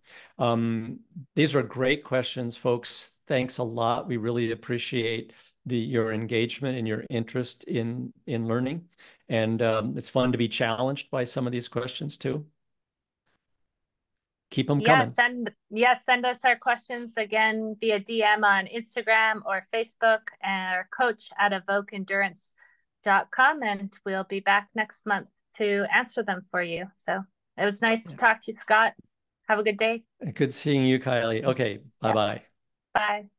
These are great questions, folks. Thanks a lot. We really appreciate your engagement and your interest in learning. And it's fun to be challenged by some of these questions too. Keep them coming. Send us our questions again via DM on Instagram or Facebook, or coach@evokeendurance.com, and we'll be back next month to answer them for you. So it was nice to talk to you, Scott. Have a good day. Good seeing you, Kylie. Okay, bye-bye. Bye.